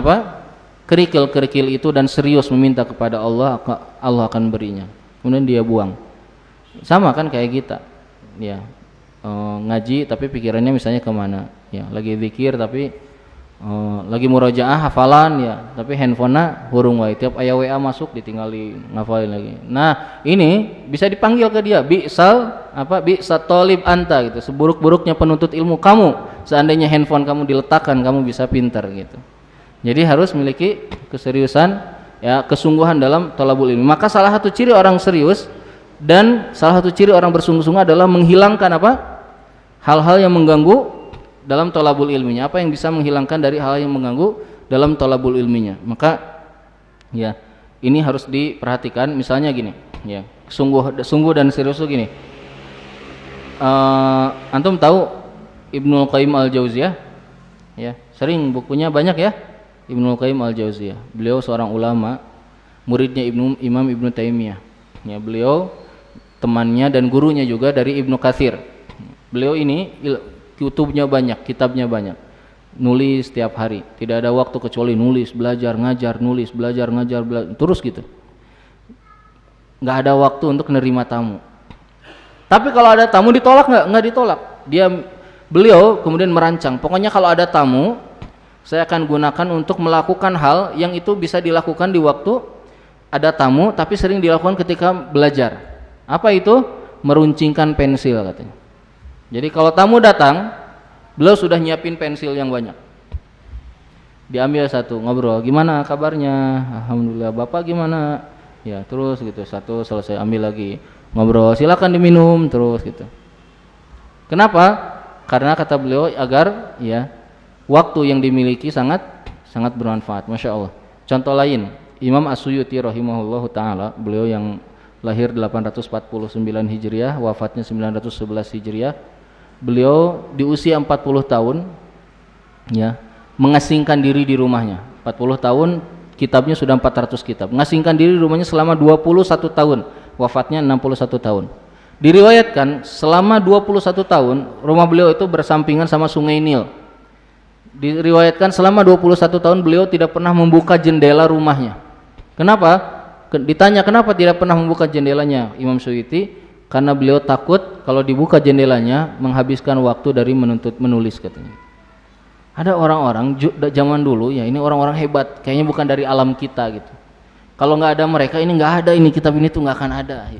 kerikil-kerikil itu dan serius meminta kepada Allah, Allah akan berinya. Kemudian dia buang. Sama kan kayak kita. Ya ngaji tapi pikirannya misalnya kemana ya, lagi zikir tapi lagi murojaah hafalan ya, tapi handphonenya hurung wae, tiap aya WA masuk ditinggali ngafalin lagi. Nah ini bisa dipanggil ke dia, bi'sat talib anta gitu, seburuk-buruknya penuntut ilmu kamu, seandainya handphone kamu diletakkan kamu bisa pintar gitu. Jadi harus memiliki keseriusan ya, kesungguhan dalam thalabul ilmi. Maka salah satu ciri orang serius dan salah satu ciri orang bersungguh-sungguh adalah menghilangkan hal-hal yang mengganggu dalam thalabul ilminya. Apa yang bisa menghilangkan dari hal yang mengganggu dalam thalabul ilminya. Maka ya ini harus diperhatikan. Misalnya gini ya, sungguh dan serius itu gini. Antum tahu Ibnul Qayyim al-Jauziyah ya, sering bukunya banyak ya, Ibnul Qayyim al-Jauziyah. Beliau seorang ulama, muridnya Imam Ibnu Taimiyah ya. Beliau temannya dan gurunya juga dari Ibnu Katsir. Beliau ini kutubnya banyak, kitabnya banyak, nulis setiap hari, tidak ada waktu kecuali nulis, belajar, ngajar, nulis, belajar, ngajar, terus gitu. Nggak ada waktu untuk menerima tamu. Tapi kalau ada tamu ditolak nggak ditolak. Beliau kemudian merancang, pokoknya kalau ada tamu saya akan gunakan untuk melakukan hal yang itu bisa dilakukan di waktu ada tamu, tapi sering dilakukan ketika belajar. Apa itu? Meruncingkan pensil katanya. Jadi kalau tamu datang, beliau sudah nyiapin pensil yang banyak. Diambil satu, ngobrol, gimana kabarnya? Alhamdulillah. Bapak gimana? Ya terus gitu, satu selesai, ambil lagi, ngobrol, silakan diminum, terus gitu. Kenapa? Karena kata beliau agar ya waktu yang dimiliki sangat bermanfaat. Masya Allah. Contoh lain, Imam As-Suyuti rahimahullahu ta'ala, beliau yang lahir 849 Hijriah, wafatnya 911 Hijriah. beliau di usia 40 tahun ya mengasingkan diri di rumahnya. 40 tahun kitabnya sudah 400 kitab. Mengasingkan diri di rumahnya selama 21 tahun. Wafatnya 61 tahun. Diriwayatkan selama 21 tahun rumah beliau itu bersampingan sama Sungai Nil. Diriwayatkan selama 21 tahun beliau tidak pernah membuka jendela rumahnya. Kenapa? Ditanya kenapa tidak pernah membuka jendelanya Imam Suyuti, karena beliau takut kalau dibuka jendelanya menghabiskan waktu dari menulis katanya. Ada orang-orang zaman dulu ya, ini orang-orang hebat, kayaknya bukan dari alam kita gitu. Kalau nggak ada mereka ini nggak ada, ini kitab ini tuh nggak akan ada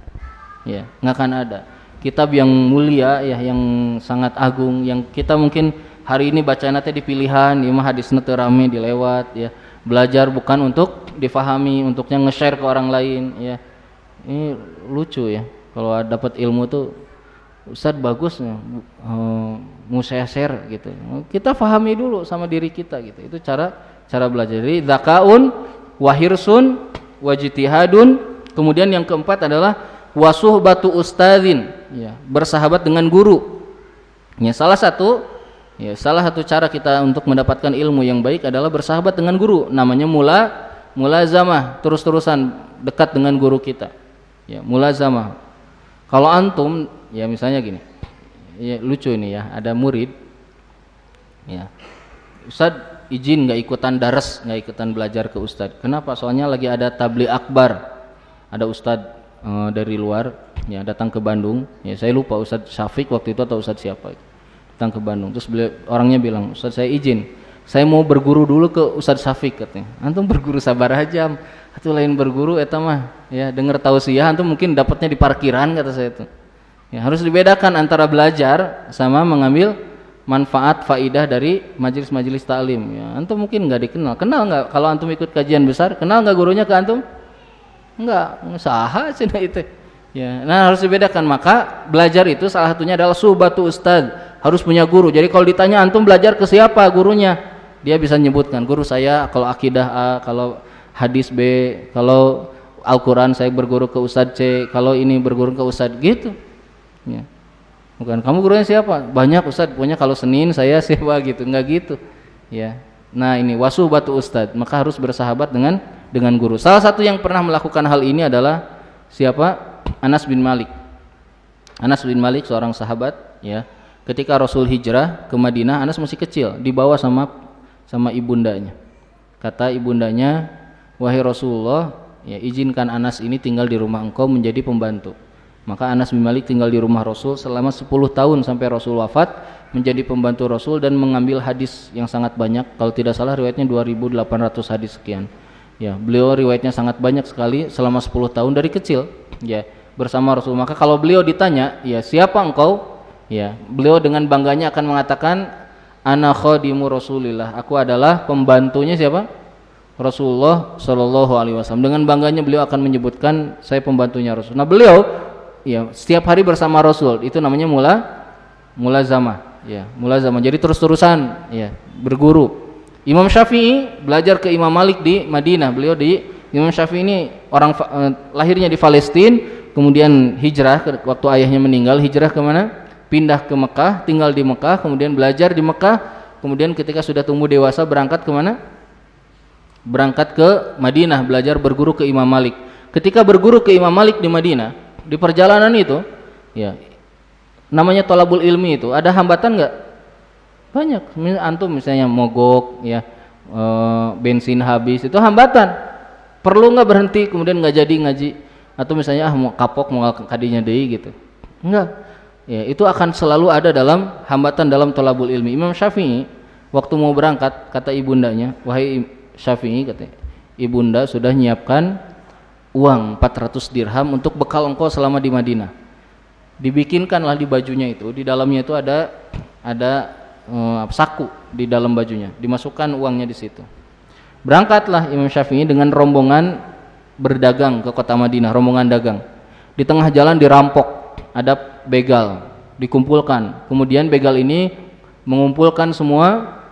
ya, nggak akan ada kitab yang mulia ya, yang sangat agung, yang kita mungkin hari ini baca nanti di pilihan ya, hadis nanti rame dilewat ya, belajar bukan untuk difahami, untuknya nge-share ke orang lain ya. Ini lucu ya, kalau dapat ilmu tuh Ustadz bagus mau saya share gitu. Kita fahami dulu sama diri kita gitu. Itu cara belajar. Jadi zakaun, wahirsun, wajtihadun. Kemudian yang keempat adalah wasuhbatu ustadzin, ya, bersahabat dengan guru. Ya, salah satu cara kita untuk mendapatkan ilmu yang baik adalah bersahabat dengan guru. Namanya mulazamah, terus-terusan dekat dengan guru kita. Ya, mulazamah. Kalau antum ya misalnya gini, ya lucu ini ya, ada murid, ya, Ustadz izin nggak ikutan daras, nggak ikutan belajar ke Ustadz. Kenapa? Soalnya lagi ada tabligh akbar, ada Ustadz dari luar, ya datang ke Bandung. Ya saya lupa Ustadz Syafiq waktu itu atau Ustadz siapa, datang ke Bandung. Terus orangnya bilang, Ustadz saya izin, saya mau berguru dulu ke Ustadz Syafiq katanya. Antum berguru sabar aja, atau lain berguru eta mah, ya dengar tausiah antum mungkin dapatnya di parkiran kata saya itu. Ya, harus dibedakan antara belajar sama mengambil manfaat faidah dari majelis-majelis taklim. Ya, antum mungkin nggak dikenal, kenal nggak? Kalau antum ikut kajian besar, kenal nggak gurunya ke antum? Nggak, saha cina itu. Ya, nah harus dibedakan. Maka belajar itu salah satunya adalah suhbatu ustad, harus punya guru. Jadi kalau ditanya antum belajar ke siapa gurunya, dia bisa menyebutkan guru saya kalau akidah A, kalau hadis B, kalau Al-Quran saya berguru ke Ustadz C, kalau ini berguru ke Ustadz gitu. Ya. Bukan kamu gurunya siapa? Banyak Ustadz, punya kalau Senin saya siapa gitu, enggak gitu. Ya. Nah ini wasuhbatu Ustadz, maka harus bersahabat dengan guru. Salah satu yang pernah melakukan hal ini adalah siapa? Anas bin Malik. Anas bin Malik seorang sahabat, ya. Ketika Rasul hijrah ke Madinah, Anas masih kecil, dibawa sama ibundanya. Kata ibundanya, wahai Rasulullah, ya izinkan Anas ini tinggal di rumah engkau menjadi pembantu. Maka Anas bin Malik tinggal di rumah Rasul selama 10 tahun sampai Rasul wafat, menjadi pembantu Rasul dan mengambil hadis yang sangat banyak. Kalau tidak salah riwayatnya 2.800 hadis sekian. Ya, beliau riwayatnya sangat banyak sekali selama 10 tahun dari kecil, ya, bersama Rasul. Maka kalau beliau ditanya, ya siapa engkau? Ya, beliau dengan bangganya akan mengatakan, ana khadimu Rasulillah. Aku adalah pembantunya siapa? Rasulullah Shallallahu Alaihi Wasallam. Dengan bangganya beliau akan menyebutkan saya pembantunya Rasul. Nah beliau ya setiap hari bersama Rasul, itu namanya mulazamah, ya mulazamah. Jadi terus-terusan ya berguru. Imam Syafi'i belajar ke Imam Malik di Madinah. Imam Syafi'i ini lahirnya di Palestina, kemudian hijrah waktu ayahnya meninggal, hijrah ke mana? Pindah ke Mekah, tinggal di Mekah, kemudian belajar di Mekah, kemudian ketika sudah tumbuh dewasa berangkat ke mana? Berangkat ke Madinah, belajar berguru ke Imam Malik. Ketika berguru ke Imam Malik di Madinah, di perjalanan itu, ya, namanya thalabul ilmi itu, ada hambatan nggak? Banyak. Antum misalnya mogok, ya, bensin habis, itu hambatan. Perlu nggak berhenti, kemudian nggak jadi ngaji, atau misalnya mau kapok mau kadinya deui gitu? Enggak. Ya, itu akan selalu ada dalam hambatan dalam thalabul ilmi. Imam Syafi'i waktu mau berangkat kata ibundanya, wahai Syafi'i, katanya, ibunda sudah menyiapkan uang 400 dirham untuk bekal engkau selama di Madinah. Dibikinkanlah di bajunya itu, di dalamnya itu ada saku di dalam bajunya, dimasukkan uangnya di situ. Berangkatlah Imam Syafi'i dengan rombongan berdagang ke kota Madinah, rombongan dagang. Di tengah jalan dirampok, ada begal, dikumpulkan. Kemudian begal ini mengumpulkan semua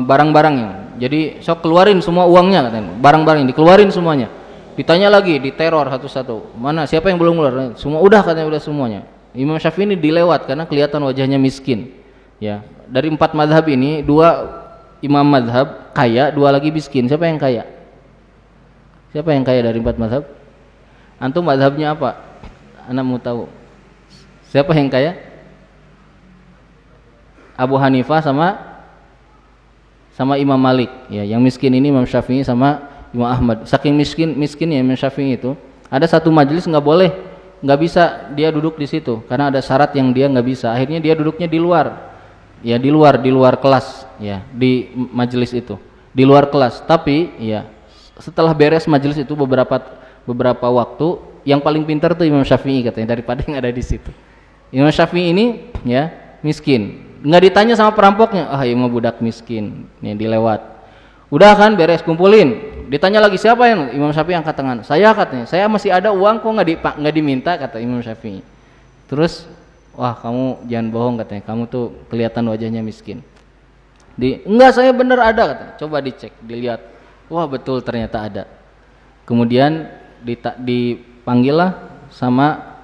barang-barangnya. Jadi sok keluarin semua uangnya katanya. Barang-barang dikeluarin semuanya. Ditanya lagi, diteror satu-satu. Mana siapa yang belum keluar? Semua udah, katanya udah semuanya. Imam Syafi'i ini dilewat karena kelihatan wajahnya miskin. Ya, dari 4 mazhab ini 2 imam mazhab kaya, 2 lagi miskin. Siapa yang kaya? Siapa yang kaya dari 4 mazhab? Antum mazhabnya apa? Anak mau tahu. Siapa yang kaya? Abu Hanifah sama Imam Malik. Ya, yang miskin ini Imam Syafi'i sama Imam Ahmad. Saking miskinnya Imam Syafi'i itu, ada satu majelis nggak bisa dia duduk di situ karena ada syarat yang dia nggak bisa. Akhirnya dia duduknya di luar. Ya, di luar kelas, ya, di majelis itu. Di luar kelas. Tapi ya, setelah beres majelis itu beberapa waktu, yang paling pintar tuh Imam Syafi'i katanya daripada yang ada di situ. Imam Syafi'i ini ya miskin. Nggak ditanya sama perampoknya, Imam budak miskin, nih dilewat. Udah kan beres kumpulin. Ditanya lagi siapa yang Imam Syafi'i angkat tangan. Saya, katanya. Saya masih ada uang kok nggak diminta, kata Imam Syafi'i. Terus, wah kamu jangan bohong, katanya. Kamu tuh kelihatan wajahnya miskin. Enggak, saya bener ada, katanya. Coba dicek, dilihat. Wah betul ternyata ada. Kemudian dipanggillah sama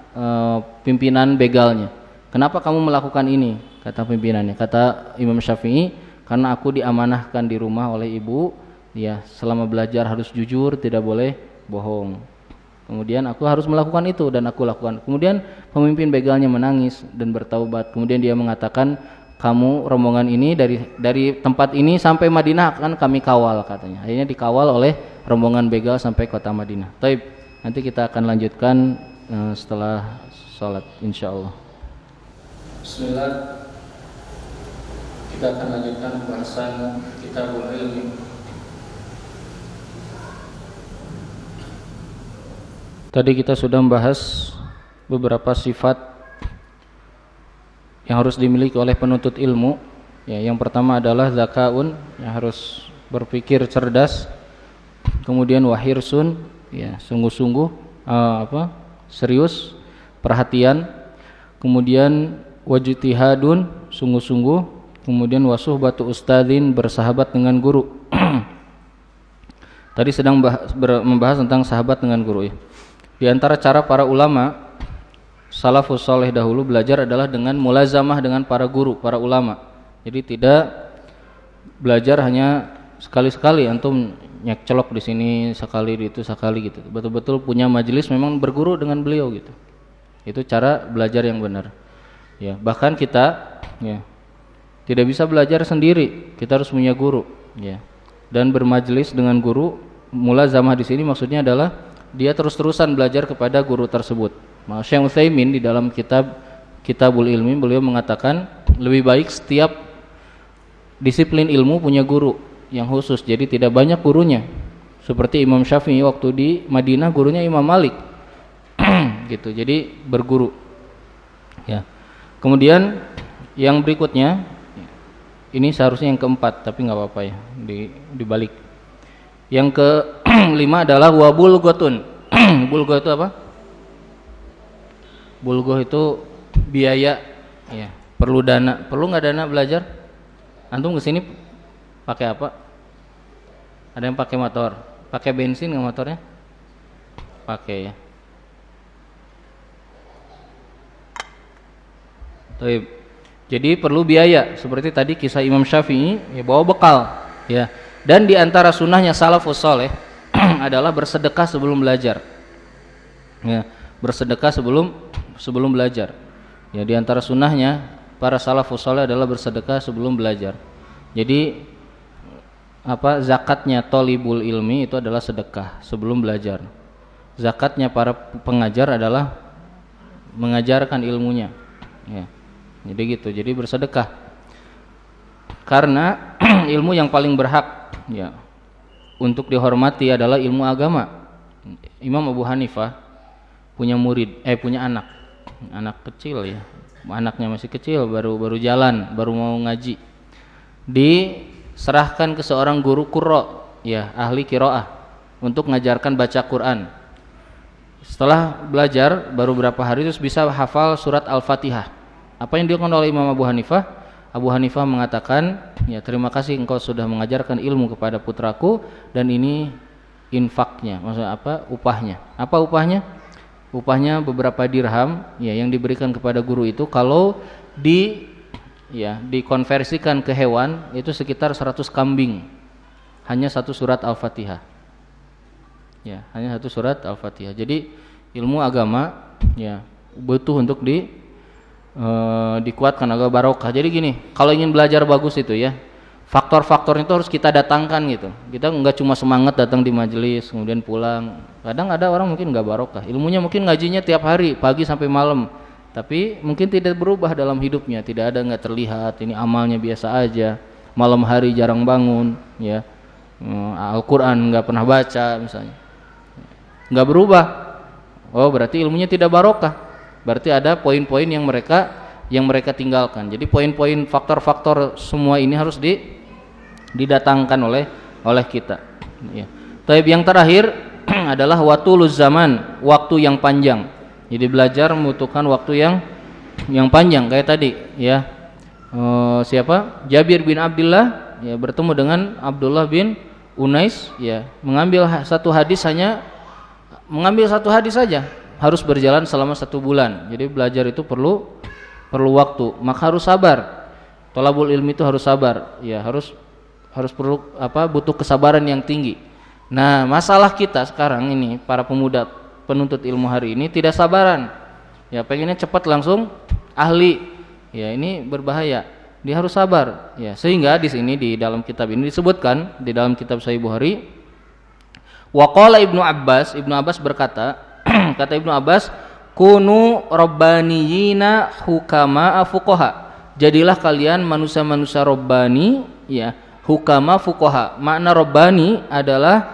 pimpinan begalnya. Kenapa kamu melakukan ini? Kata pimpinannya. Kata Imam Syafi'i, karena aku diamanahkan di rumah oleh ibu, ya selama belajar harus jujur, tidak boleh bohong. Kemudian aku harus melakukan itu dan aku lakukan. Kemudian pemimpin begalnya menangis dan bertaubat. Kemudian dia mengatakan, kamu rombongan ini dari tempat ini sampai Madinah akan kami kawal, katanya. Akhirnya dikawal oleh rombongan begal sampai kota Madinah. Taib, nanti kita akan lanjutkan setelah sholat insyaallah. Bismillah. Kita akan lanjutkan pembahasan Kitabul Ilmi. Tadi kita sudah membahas beberapa sifat yang harus dimiliki oleh penuntut ilmu. Ya, yang pertama adalah zakaun, yang harus berpikir cerdas. Kemudian wahirsun, ya sungguh-sungguh, serius, perhatian. Kemudian wajtihadun, sungguh-sungguh. Kemudian wasuhbatu ustadzin, bersahabat dengan guru. Tadi sedang membahas tentang sahabat dengan guru, ya. Di antara cara para ulama salafus saleh dahulu belajar adalah dengan mulazamah dengan para guru, para ulama. Jadi tidak belajar hanya sekali-sekali, antum nyekcelok di sini sekali, di itu sekali gitu. Betul-betul punya majelis memang berguru dengan beliau gitu. Itu cara belajar yang benar. Ya, bahkan kita ya tidak bisa belajar sendiri, kita harus punya guru, ya. Dan bermajelis dengan guru, mulazamah di sini maksudnya adalah dia terus-terusan belajar kepada guru tersebut. Syekh Utsaimin di dalam Kitabul Ilmi beliau mengatakan lebih baik setiap disiplin ilmu punya guru yang khusus. Jadi tidak banyak gurunya. Seperti Imam Syafi'i waktu di Madinah gurunya Imam Malik. Gitu. Jadi berguru. Ya. Kemudian yang berikutnya, ini seharusnya yang keempat, tapi nggak apa-apa ya, dibalik. Yang kelima adalah wabulgotun. Bulgoh itu apa? Bulgoh itu biaya, ya. Perlu dana. Perlu nggak dana belajar? Antum kesini pakai apa? Ada yang pakai motor, pakai bensin nggak motornya? Pakai, ya. Jadi perlu biaya. Seperti tadi kisah Imam Syafi'i, ya, bawa bekal, ya. Dan di antara sunnahnya salafus saleh adalah bersedekah sebelum belajar. Ya, bersedekah sebelum belajar. Ya, di antara sunnahnya para salafus saleh adalah bersedekah sebelum belajar. Jadi zakatnya thalibul ilmi itu adalah sedekah sebelum belajar. Zakatnya para pengajar adalah mengajarkan ilmunya. Ya. Jadi gitu. Jadi bersedekah. Karena ilmu yang paling berhak, ya, untuk dihormati adalah ilmu agama. Imam Abu Hanifah punya anak kecil, ya. Anaknya masih kecil, baru jalan, baru mau ngaji. Diserahkan ke seorang guru qurra, ya, ahli qiraah untuk mengajarkan baca Quran. Setelah belajar baru berapa hari terus bisa hafal surat Al-Fatihah. Apa yang dilakukan oleh Imam Abu Hanifah? Abu Hanifah mengatakan, ya, terima kasih engkau sudah mengajarkan ilmu kepada putraku, dan ini infaknya, maksudnya apa? Upahnya. Apa upahnya? Upahnya beberapa dirham ya yang diberikan kepada guru itu kalau dikonversikan ke hewan itu sekitar 100 kambing. Hanya satu surat Al-Fatihah. Ya, hanya satu surat Al-Fatihah. Jadi ilmu agama ya butuh untuk dikuatkan agar barokah. Jadi gini, kalau ingin belajar bagus itu ya, faktor-faktor itu harus kita datangkan gitu. Kita enggak cuma semangat datang di majelis kemudian pulang. Kadang ada orang mungkin enggak barokah. Ilmunya mungkin ngajinya tiap hari, pagi sampai malam. Tapi mungkin tidak berubah dalam hidupnya, tidak ada, enggak terlihat. Ini amalnya biasa aja. Malam hari jarang bangun, ya. Al-Qur'an enggak pernah baca misalnya. Enggak berubah. Oh, berarti ilmunya tidak barokah. Berarti ada poin-poin yang mereka tinggalkan. Jadi poin-poin faktor-faktor semua ini harus didatangkan oleh kita. Ya. Taib yang terakhir adalah watuluz zaman, waktu yang panjang. Jadi belajar membutuhkan waktu yang panjang kayak tadi ya. Siapa? Jabir bin Abdullah ya bertemu dengan Abdullah bin Unais ya, mengambil satu hadis saja harus berjalan selama 1 bulan. Jadi belajar itu perlu waktu, maka harus sabar. Thalabul ilmi itu harus sabar ya, harus perlu butuh kesabaran yang tinggi. Nah, masalah kita sekarang ini para pemuda penuntut ilmu hari ini tidak sabaran. Ya, pengennya cepat langsung ahli. Ya, ini berbahaya. Dia harus sabar. Ya, sehingga di sini di dalam kitab ini disebutkan di dalam kitab Sahih Bukhari, wa qala Ibnu Abbas berkata, kata Ibnu Abbas, kunu rabbaniyina hukama fuqaha. Jadilah kalian manusia-manusia rabbani ya, hukama fuqaha. Makna rabbani adalah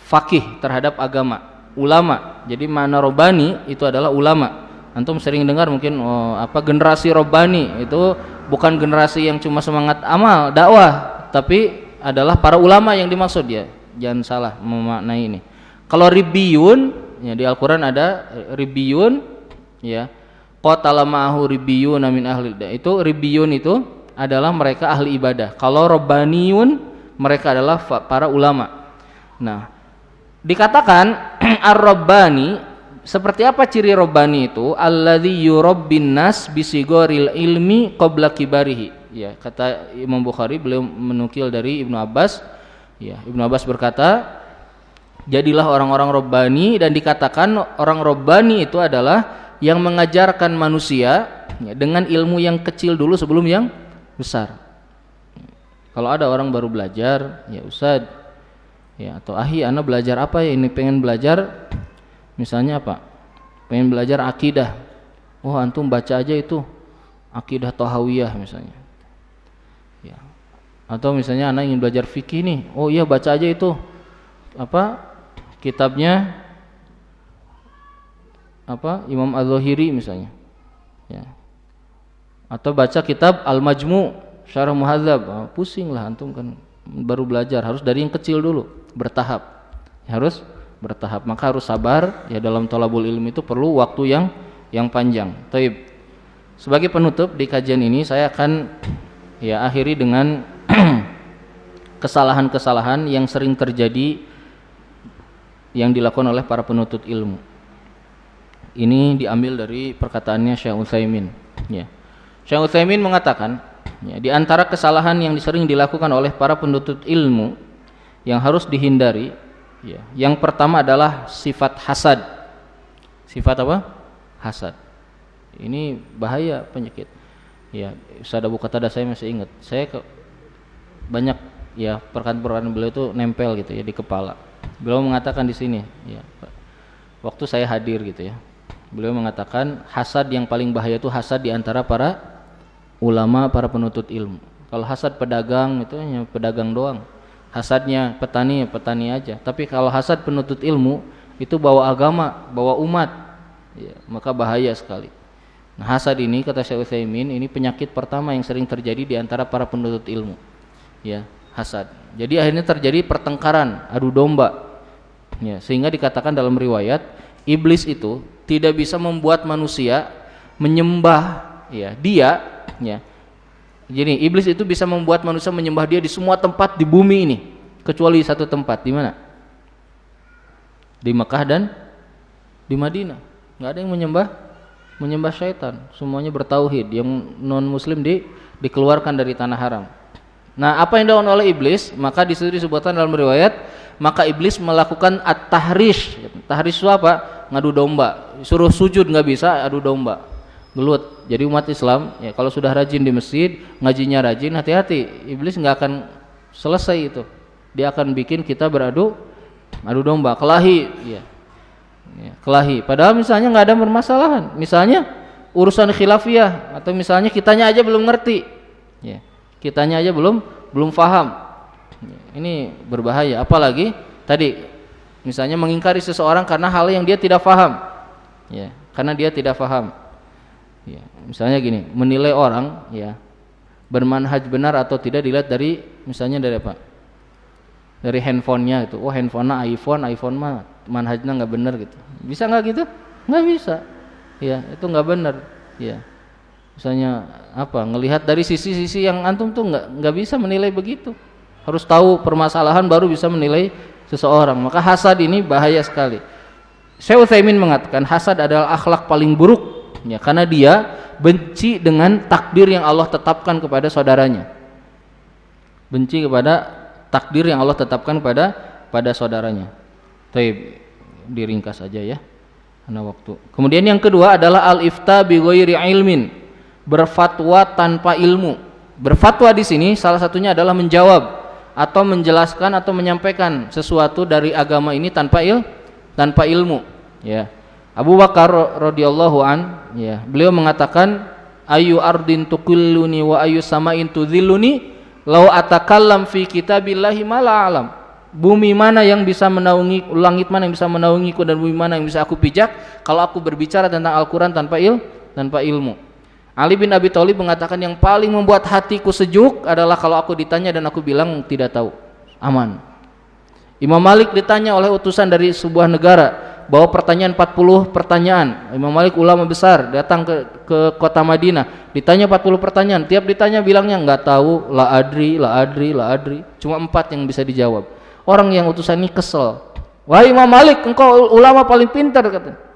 faqih terhadap agama, ulama. Jadi makna rabbani itu adalah ulama. Antum sering dengar mungkin generasi rabbani itu bukan generasi yang cuma semangat amal dakwah, tapi adalah para ulama yang dimaksud ya. Jangan salah memaknai ini. Kalau ribiyun ya, di Al-Qur'an ada ribiyun ya, qatala ma'ahu ribiyun min ahli. Itu ribiyun itu adalah mereka ahli ibadah. Kalau rabbaniyun mereka adalah para ulama. Nah, dikatakan ar-rabbani, seperti apa ciri rabbani itu? Alladzi yurabbin nas bisigoril ilmi qabla kibarihi. Ya, kata Imam Bukhari, beliau menukil dari Ibnu Abbas. Ya, Ibnu Abbas berkata, jadilah orang-orang rabbani, dan dikatakan orang rabbani itu adalah yang mengajarkan manusia ya, dengan ilmu yang kecil dulu sebelum yang besar. Kalau ada orang baru belajar, ya Ustaz, ya atau ana belajar apa ya, ini pengen belajar misalnya apa? Pengen belajar akidah. Oh, antum baca aja itu akidah Thahawiyah misalnya. Ya. Atau misalnya ana ingin belajar fikih nih. Oh iya, baca aja itu kitabnya Imam Az-Zahiri misalnya. Ya. Atau baca kitab Al-Majmu' Syarah Muhadzab. Pusing lah antum kan baru belajar, harus dari yang kecil dulu, bertahap. Harus bertahap, maka harus sabar ya, dalam thalabul ilmi itu perlu waktu yang panjang. Taib. Sebagai penutup di kajian ini saya akan ya akhiri dengan kesalahan-kesalahan yang sering terjadi yang dilakukan oleh para penuntut ilmu. Ini diambil dari perkataannya Syekh Utsaimin ya. Syekh Utsaimin mengatakan ya, di antara kesalahan yang sering dilakukan oleh para penuntut ilmu yang harus dihindari ya, yang pertama adalah sifat hasad. Sifat apa? Hasad. Ini bahaya, penyakit. Ya, Ustaz Abu Qatada saya masih ingat. Saya banyak ya perkataan-perkataan beliau itu nempel gitu ya di kepala. Beliau mengatakan di sini ya, waktu saya hadir gitu ya. Beliau mengatakan hasad yang paling bahaya itu hasad di antara para ulama, para penuntut ilmu. Kalau hasad pedagang itu hanya pedagang doang. Hasadnya petani aja. Tapi kalau hasad penuntut ilmu itu bawa agama, bawa umat, ya, maka bahaya sekali. Nah, hasad ini kata Syekh Utsaimin ini penyakit pertama yang sering terjadi di antara para penuntut ilmu. Ya, hasad. Jadi akhirnya terjadi pertengkaran, adu domba. Ya, sehingga dikatakan dalam riwayat iblis itu tidak bisa membuat manusia menyembah ya dia ya. Jadi iblis itu bisa membuat manusia menyembah dia di semua tempat di bumi ini kecuali satu tempat. Di mana? di Mekah dan di Madinah. Nggak ada yang menyembah syaitan, semuanya bertauhid. Yang non muslim dikeluarkan dari tanah haram. Nah, apa yang dilakukan oleh iblis? Maka di situ disebutkan dalam riwayat, maka iblis melakukan at-tahrish. Tahrish itu apa? Ngadu domba. Suruh sujud nggak bisa, adu domba. Gelut. Jadi umat Islam ya kalau sudah rajin di masjid, ngajinya rajin, hati-hati. Iblis nggak akan selesai itu. Dia akan bikin kita adu domba, kelahi, ya, kelahi. Padahal misalnya nggak ada permasalahan. Misalnya urusan khilafiyah atau misalnya kitanya aja belum ngerti, ya, kitanya aja belum paham. Ini berbahaya. Apalagi tadi misalnya mengingkari seseorang karena hal yang dia tidak paham, ya, karena dia tidak paham. Ya, misalnya gini, menilai orang, ya, bermanhaj benar atau tidak dilihat dari misalnya dari apa? Dari handphonenya gitu. Oh, handphonenya iPhone mah manhajnya nggak benar gitu. Bisa nggak gitu? Nggak bisa. Ya, itu nggak benar. Ya, misalnya apa? Ngelihat dari sisi-sisi yang antum tuh nggak bisa menilai begitu. Harus tahu permasalahan baru bisa menilai seseorang. Maka hasad ini bahaya sekali. Syekh Utsaimin mengatakan hasad adalah akhlak paling buruk, ya, karena dia benci dengan takdir yang Allah tetapkan kepada saudaranya. Benci kepada takdir yang Allah tetapkan pada saudaranya. Taib, diringkas aja ya, karena waktu. Kemudian yang kedua adalah al-ifta bi ghairi ilmin, berfatwa tanpa ilmu. Berfatwa di sini salah satunya adalah menjawab atau menjelaskan atau menyampaikan sesuatu dari agama ini tanpa ilmu. Ya. Abu Bakar radhiyallahu an, ya, beliau mengatakan ayu ardin tuqilluni wa ayu samain tudhilluni lau atakallam fi kitabillahi mala alam. Bumi mana yang bisa menaungi, langit mana yang bisa menaungiku, dan bumi mana yang bisa aku pijak kalau aku berbicara tentang Al-Quran tanpa ilmu. Ali bin Abi Thalib mengatakan yang paling membuat hatiku sejuk adalah kalau aku ditanya dan aku bilang tidak tahu, aman. Imam Malik ditanya oleh utusan dari sebuah negara, bawa pertanyaan 40 pertanyaan. Imam Malik ulama besar datang ke kota Madinah, ditanya 40 pertanyaan, tiap ditanya bilangnya enggak tahu, la adri. Cuma 4 yang bisa dijawab. Orang yang utusan ini kesel. Wahai Imam Malik, engkau ulama paling pintar, kata.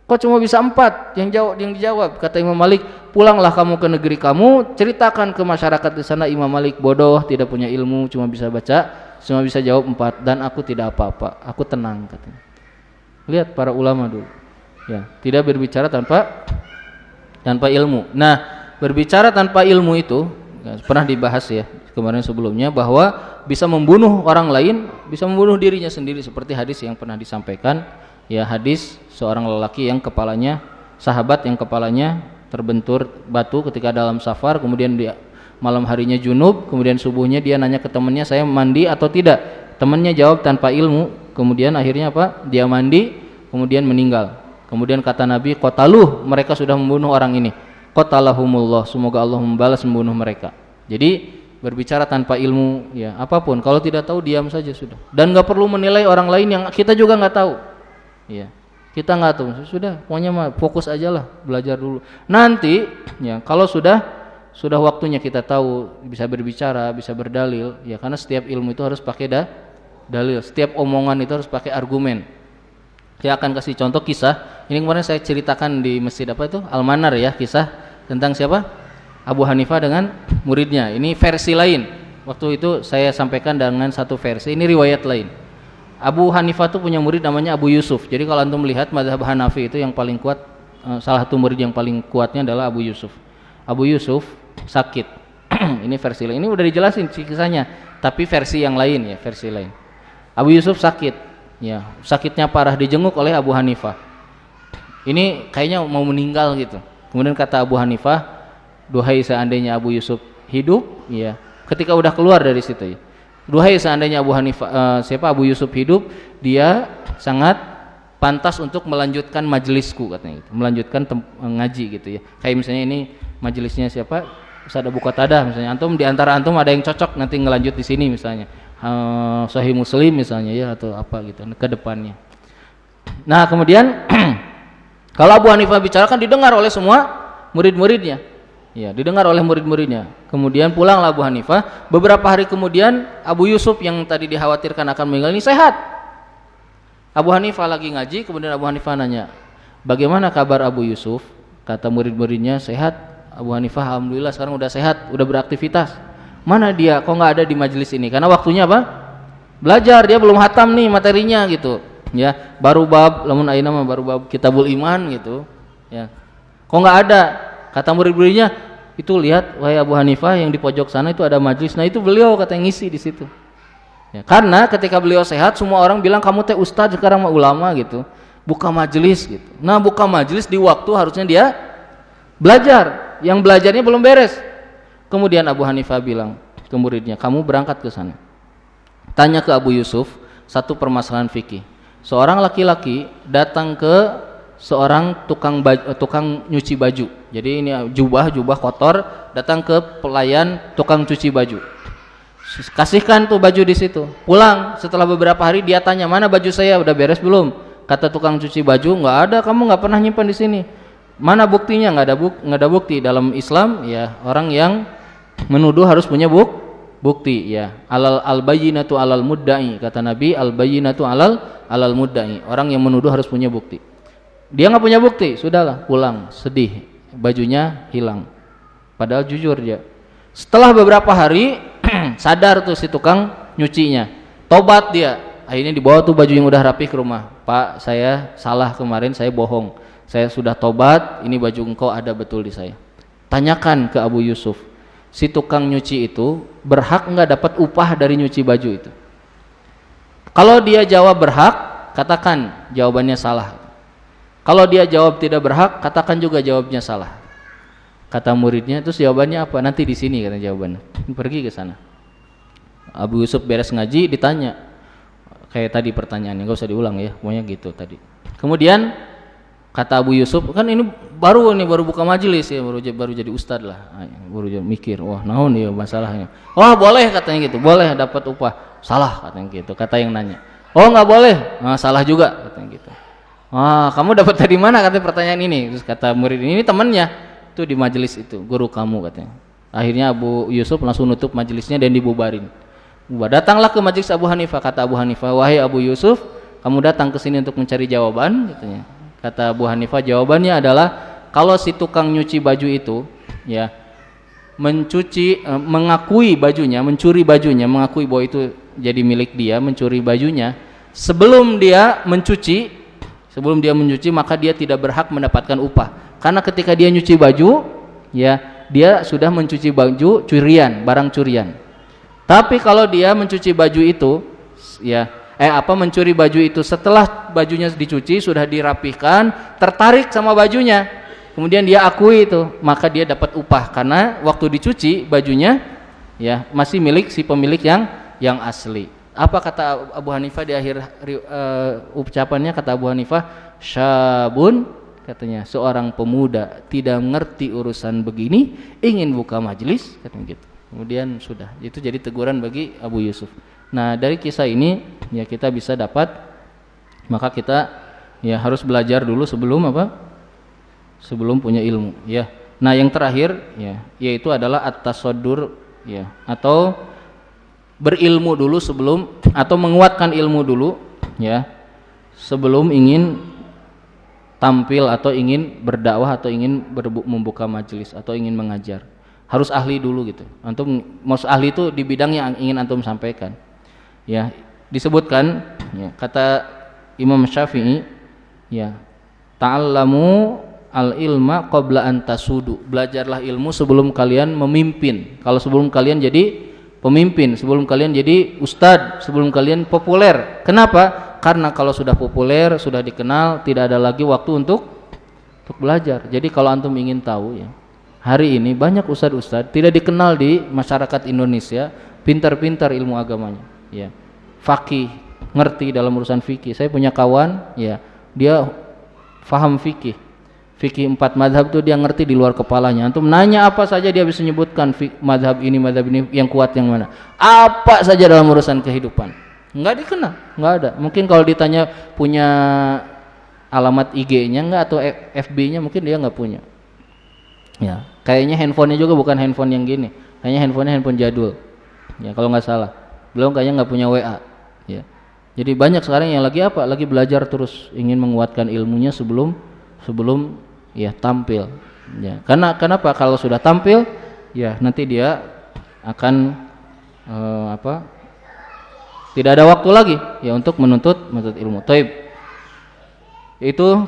Kok cuma bisa 4 yang dijawab? Kata Imam Malik, pulanglah kamu ke negeri kamu, ceritakan ke masyarakat di sana Imam Malik bodoh, tidak punya ilmu, cuma bisa baca, cuma bisa jawab 4, dan aku tidak apa-apa, aku tenang, katanya. Lihat para ulama dulu, ya, tidak berbicara tanpa ilmu. Nah, berbicara tanpa ilmu itu ya, pernah dibahas ya kemarin sebelumnya, bahwa bisa membunuh orang lain, bisa membunuh dirinya sendiri, seperti hadis yang pernah disampaikan, ya, hadis seorang lelaki yang kepalanya, sahabat yang kepalanya terbentur batu ketika dalam safar, kemudian dia malam harinya junub, kemudian subuhnya dia nanya ke temannya, saya mandi atau tidak? Temannya jawab tanpa ilmu, kemudian akhirnya apa? Dia mandi, kemudian meninggal. Kemudian kata Nabi, qataluh, mereka sudah membunuh orang ini. Qatalahumullah, semoga Allah membalas membunuh mereka. Jadi berbicara tanpa ilmu, ya, apapun, kalau tidak tahu diam saja sudah. Dan enggak perlu menilai orang lain yang kita juga enggak tahu. Ya. Kita enggak tahu, sudah, pokoknya mah fokus ajalah, belajar dulu. Nanti ya, kalau sudah waktunya kita tahu, bisa berbicara, bisa berdalil, ya, karena setiap ilmu itu harus pakai dalil, setiap omongan itu harus pakai argumen. Saya akan kasih contoh kisah. Ini kemarin saya ceritakan di masjid apa itu? Al-Manar ya, kisah tentang siapa? Abu Hanifah dengan muridnya. Ini versi lain. Waktu itu saya sampaikan dengan satu versi, ini riwayat lain. Abu Hanifah itu punya murid namanya Abu Yusuf. Jadi kalau antum melihat mazhab Hanafi itu yang paling kuat, salah satu murid yang paling kuatnya adalah Abu Yusuf. Abu Yusuf sakit. Ini versi lain. Ini udah dijelasin kisahnya, tapi versi yang lain ya, versi lain. Abu Yusuf sakit, ya, sakitnya parah, dijenguk oleh Abu Hanifah. Ini kayaknya mau meninggal gitu. Kemudian kata Abu Hanifah, duhai seandainya Abu Yusuf hidup, ya, ketika udah keluar dari situ ya. Duhai seandainya Abu Hanifah, Abu Yusuf hidup, dia sangat pantas untuk melanjutkan majelisku, katanya gitu. Melanjutkan ngaji gitu ya. Kayak misalnya ini majelisnya siapa? Ustaz Abu Qatadah misalnya. Antum di antara antum ada yang cocok nanti ngelanjut di sini misalnya. Sahih Muslim misalnya ya, atau apa gitu ke depannya. Nah, kemudian kalau Abu Hanifah bicara kan didengar oleh semua murid-muridnya. Ya, didengar oleh murid-muridnya. Kemudian pulanglah Abu Hanifah. Beberapa hari kemudian Abu Yusuf yang tadi dikhawatirkan akan meninggal ini sehat. Abu Hanifah lagi ngaji, kemudian Abu Hanifah nanya, bagaimana kabar Abu Yusuf? Kata murid-muridnya, sehat. Abu Hanifah, alhamdulillah sekarang udah sehat, udah beraktivitas. Mana dia? Kok nggak ada di majelis ini? Karena waktunya apa? Belajar, dia belum hatam nih materinya gitu. Ya, baru bab lamun ayeuna mah baru bab Kitabul Iman gitu. Ya. Kok nggak ada? Kata murid-muridnya, itu lihat wahai Abu Hanifah yang di pojok sana itu ada majelis. Nah, itu beliau kata yang ngisi di situ. Ya, karena ketika beliau sehat semua orang bilang kamu teh ustadz sekarang mah ulama gitu, buka majelis gitu. Nah buka majelis di waktu harusnya dia belajar, yang belajarnya belum beres. Kemudian Abu Hanifah bilang ke muridnya, kamu berangkat ke sana, tanya ke Abu Yusuf satu permasalahan fikih. Seorang laki-laki datang ke seorang tukang nyuci baju. Jadi ini jubah kotor, datang ke pelayan tukang cuci baju. Kasihkan tuh baju di situ. Pulang setelah beberapa hari dia tanya, mana baju saya, udah beres belum? Kata tukang cuci baju, nggak ada, kamu nggak pernah nyimpan di sini. Mana buktinya? Nggak ada bukti. Dalam Islam ya orang yang menuduh harus punya bukti ya. Al bayyinatu alal mudda'i, kata Nabi, al bayyinatu alal mudda'i. Orang yang menuduh harus punya bukti. Dia nggak punya bukti, sudahlah pulang sedih, bajunya hilang. Padahal jujur dia. Setelah beberapa hari sadar tuh si tukang nyucinya, tobat dia, akhirnya dibawa tuh baju yang udah rapi ke rumah. Pak, saya salah kemarin, saya bohong, saya sudah tobat, ini baju engkau ada betul di saya. Tanyakan ke Abu Yusuf, si tukang nyuci itu berhak nggak dapat upah dari nyuci baju itu? Kalau dia jawab berhak, katakan jawabannya salah. Kalau dia jawab tidak berhak, katakan juga jawabnya salah. Kata muridnya, terus jawabannya apa? Nanti di sini kata jawabannya. Pergi ke sana. Abu Yusuf beres ngaji ditanya. Kayak tadi pertanyaannya, enggak usah diulang ya, pokoknya gitu tadi. Kemudian kata Abu Yusuf, kan ini baru buka majelis ya, baru jadi ustad lah. Baru mikir, wah naon ya masalahnya. Oh, boleh katanya gitu. Boleh dapat upah. Salah katanya gitu. Kata yang nanya. Oh, enggak boleh. Nah, salah juga katanya gitu. Ah, kamu dapat dari mana katanya pertanyaan ini? Terus kata murid ini temannya. Itu di majelis itu, guru kamu katanya. Akhirnya Abu Yusuf langsung nutup majelisnya dan dibubarin. Datanglah ke majelis Abu Hanifah. Kata Abu Hanifah, wahai Abu Yusuf, kamu datang ke sini untuk mencari jawaban katanya. Kata Abu Hanifah, jawabannya adalah kalau si tukang nyuci baju itu ya mengakui bajunya, mencuri bajunya, mengakui bahwa itu jadi milik dia, mencuri bajunya, sebelum dia mencuci maka dia tidak berhak mendapatkan upah. Karena ketika dia nyuci baju, ya dia sudah mencuci baju curian, barang curian. Tapi kalau dia mencuci baju itu, ya mencuri baju itu setelah bajunya dicuci sudah dirapihkan, tertarik sama bajunya, kemudian dia akui itu, maka dia dapat upah karena waktu dicuci bajunya, ya masih milik si pemilik yang asli. Apa kata Abu Hanifah di akhir ucapannya? Kata Abu Hanifah, syabun, katanya seorang pemuda tidak mengerti urusan begini ingin buka majelis katanya gitu. Kemudian sudah itu jadi teguran bagi Abu Yusuf. Nah dari kisah ini ya kita bisa dapat, maka kita ya harus belajar dulu sebelum punya ilmu ya. Nah yang terakhir ya yaitu adalah at-tasaddur ya, atau berilmu dulu sebelum, atau menguatkan ilmu dulu ya sebelum ingin tampil atau ingin berdakwah atau ingin membuka majelis atau ingin mengajar. Harus ahli dulu gitu. Antum mau ahli itu di bidang yang ingin antum sampaikan. Ya, disebutkan ya, kata Imam Syafi'i ya, ta'allamu al-ilma qabla an tasudu. Belajarlah ilmu sebelum kalian memimpin. Kalau sebelum kalian jadi pemimpin, sebelum kalian jadi ustadz, sebelum kalian populer. Kenapa? Karena kalau sudah populer, sudah dikenal, tidak ada lagi waktu untuk belajar. Jadi kalau antum ingin tahu ya, hari ini banyak ustadz-ustadz tidak dikenal di masyarakat Indonesia, pintar-pintar ilmu agamanya ya. Faqih, ngerti dalam urusan fikih. Saya punya kawan ya, dia faham fikih 4 madhab tuh dia ngerti di luar kepalanya. Antum nanya apa saja dia bisa menyebutkan madhab ini yang kuat yang mana. Apa saja dalam urusan kehidupan. Enggak dikenal, enggak ada. Mungkin kalau ditanya punya alamat IG-nya enggak atau FB-nya mungkin dia enggak punya. Ya, kayaknya handphonenya juga bukan handphone yang gini. Kayaknya handphonenya handphone jadul. Ya, kalau enggak salah. Belum kayaknya enggak punya WA. Ya. Jadi banyak sekarang yang lagi apa? Lagi belajar terus, ingin menguatkan ilmunya sebelum ya tampil. Ya. Karena kenapa? Kalau sudah tampil, ya nanti dia akan tidak ada waktu lagi ya untuk menuntut ilmu. Taib. Itu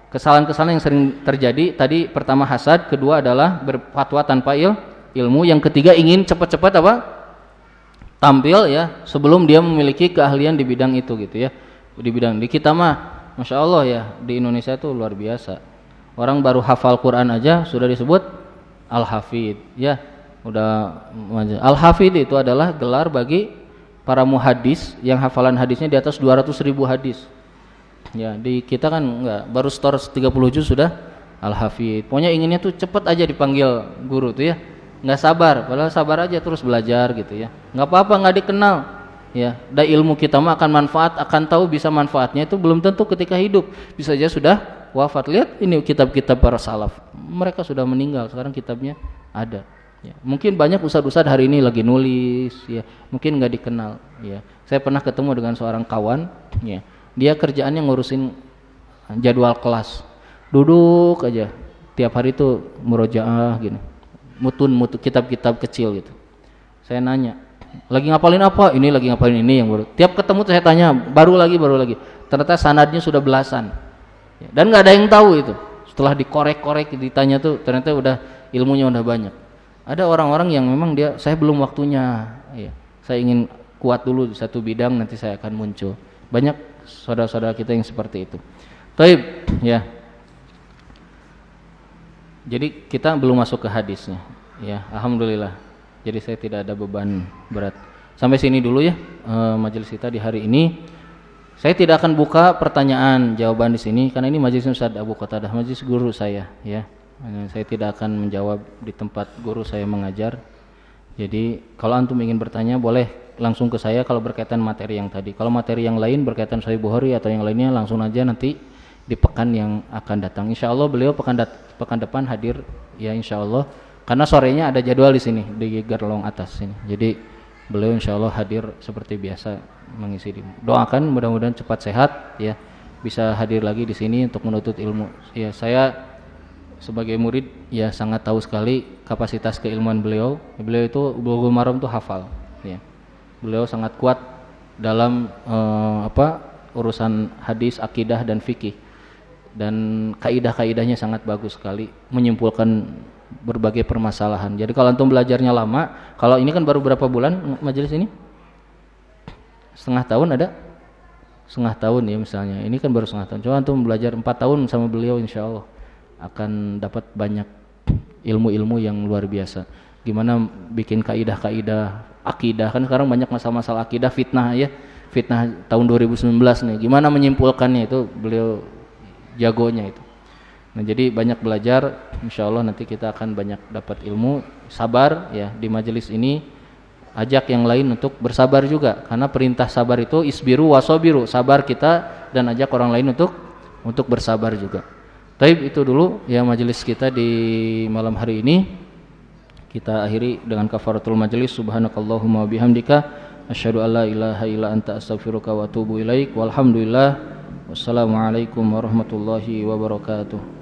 kesalahan-kesalahan yang sering terjadi. Tadi pertama hasad, kedua adalah berfatwa tanpa ilmu, yang ketiga ingin cepat-cepat tampil ya sebelum dia memiliki keahlian di bidang itu gitu ya. Di kita mah Masya Allah ya, di Indonesia itu luar biasa. Orang baru hafal Quran aja sudah disebut Al-Hafidh ya. Al-Hafidh itu adalah gelar bagi para muhadis yang hafalan hadisnya di atas 200.000 hadis. Ya, di kita kan enggak, baru store 30 juz sudah Al-Hafidh. Pokoknya inginnya tuh cepet aja dipanggil guru tuh ya. Enggak sabar, padahal sabar aja terus belajar gitu ya. Enggak apa-apa enggak dikenal. Ya, dan ilmu kita mah akan manfaat, akan tahu bisa manfaatnya itu belum tentu ketika hidup. Bisa aja sudah wafat. Lihat ini kitab-kitab para salaf. Mereka sudah meninggal, sekarang kitabnya ada. Ya, mungkin banyak ustadz-ustadz hari ini lagi nulis ya, mungkin enggak dikenal ya. Saya pernah ketemu dengan seorang kawan ya. Dia kerjaannya ngurusin jadwal kelas. Duduk aja tiap hari itu murojaah gini. Mutun kitab-kitab kecil gitu. Saya nanya, lagi ngapalin apa? Ini lagi ngapalin ini yang baru. Tiap ketemu saya tanya, baru lagi. Ternyata sanadnya sudah belasan. Ya, dan nggak ada yang tahu itu. Setelah dikorek-korek ditanya tuh, ternyata udah ilmunya udah banyak. Ada orang-orang yang memang saya belum waktunya. Ya, saya ingin kuat dulu di satu bidang, nanti saya akan muncul. Banyak saudara-saudara kita yang seperti itu. Taib, ya. Jadi kita belum masuk ke hadisnya, ya. Alhamdulillah. Jadi saya tidak ada beban berat. Sampai sini dulu ya majelis kita di hari ini. Saya tidak akan buka pertanyaan jawaban di sini karena ini majelis Ustaz Abu Qatadah, majelis guru saya, ya. Saya tidak akan menjawab di tempat guru saya mengajar. Jadi kalau antum ingin bertanya boleh langsung ke saya kalau berkaitan materi yang tadi. Kalau materi yang lain berkaitan Sahih Bukhari atau yang lainnya langsung aja nanti di pekan yang akan datang. Insya Allah beliau pekan depan hadir ya insya Allah. Karena sorenya ada jadwal di sini di Garlong atas sini. Jadi beliau insya Allah hadir seperti biasa mengisi. Doakan mudah-mudahan cepat sehat ya, bisa hadir lagi di sini untuk menuntut ilmu. Ya saya sebagai murid ya sangat tahu sekali kapasitas keilmuan beliau. Beliau itu Bulughul Maram itu hafal. Ya. Beliau sangat kuat dalam urusan hadis, akidah dan fikih. Dan kaidah-kaidahnya sangat bagus sekali menyimpulkan berbagai permasalahan. Jadi kalau antum belajarnya lama, kalau ini kan baru berapa bulan majelis ini? Setengah tahun ada? Setengah tahun ya misalnya. Ini kan baru setengah tahun. Coba antum belajar 4 tahun sama beliau insya Allah akan dapat banyak ilmu-ilmu yang luar biasa. Gimana bikin kaidah-kaidah akidah, kan sekarang banyak masalah-masalah akidah, fitnah ya. Fitnah tahun 2019 nih. Gimana menyimpulkannya itu beliau jagonya itu. Nah, jadi banyak belajar, insya Allah nanti kita akan banyak dapat ilmu. Sabar ya di majelis ini, ajak yang lain untuk bersabar juga, karena perintah sabar itu isbiru wasobiru, sabar kita dan ajak orang lain untuk bersabar juga. Taib, itu dulu ya majelis kita di malam hari ini. Kita akhiri dengan kafaratul majelis. Subhanakallahumma wa bihamdika asyhadu an la ilaha illa anta astaghfiruka wa atubu ilaik. Walhamdulillah. Wassalamualaikum warahmatullahi wabarakatuh.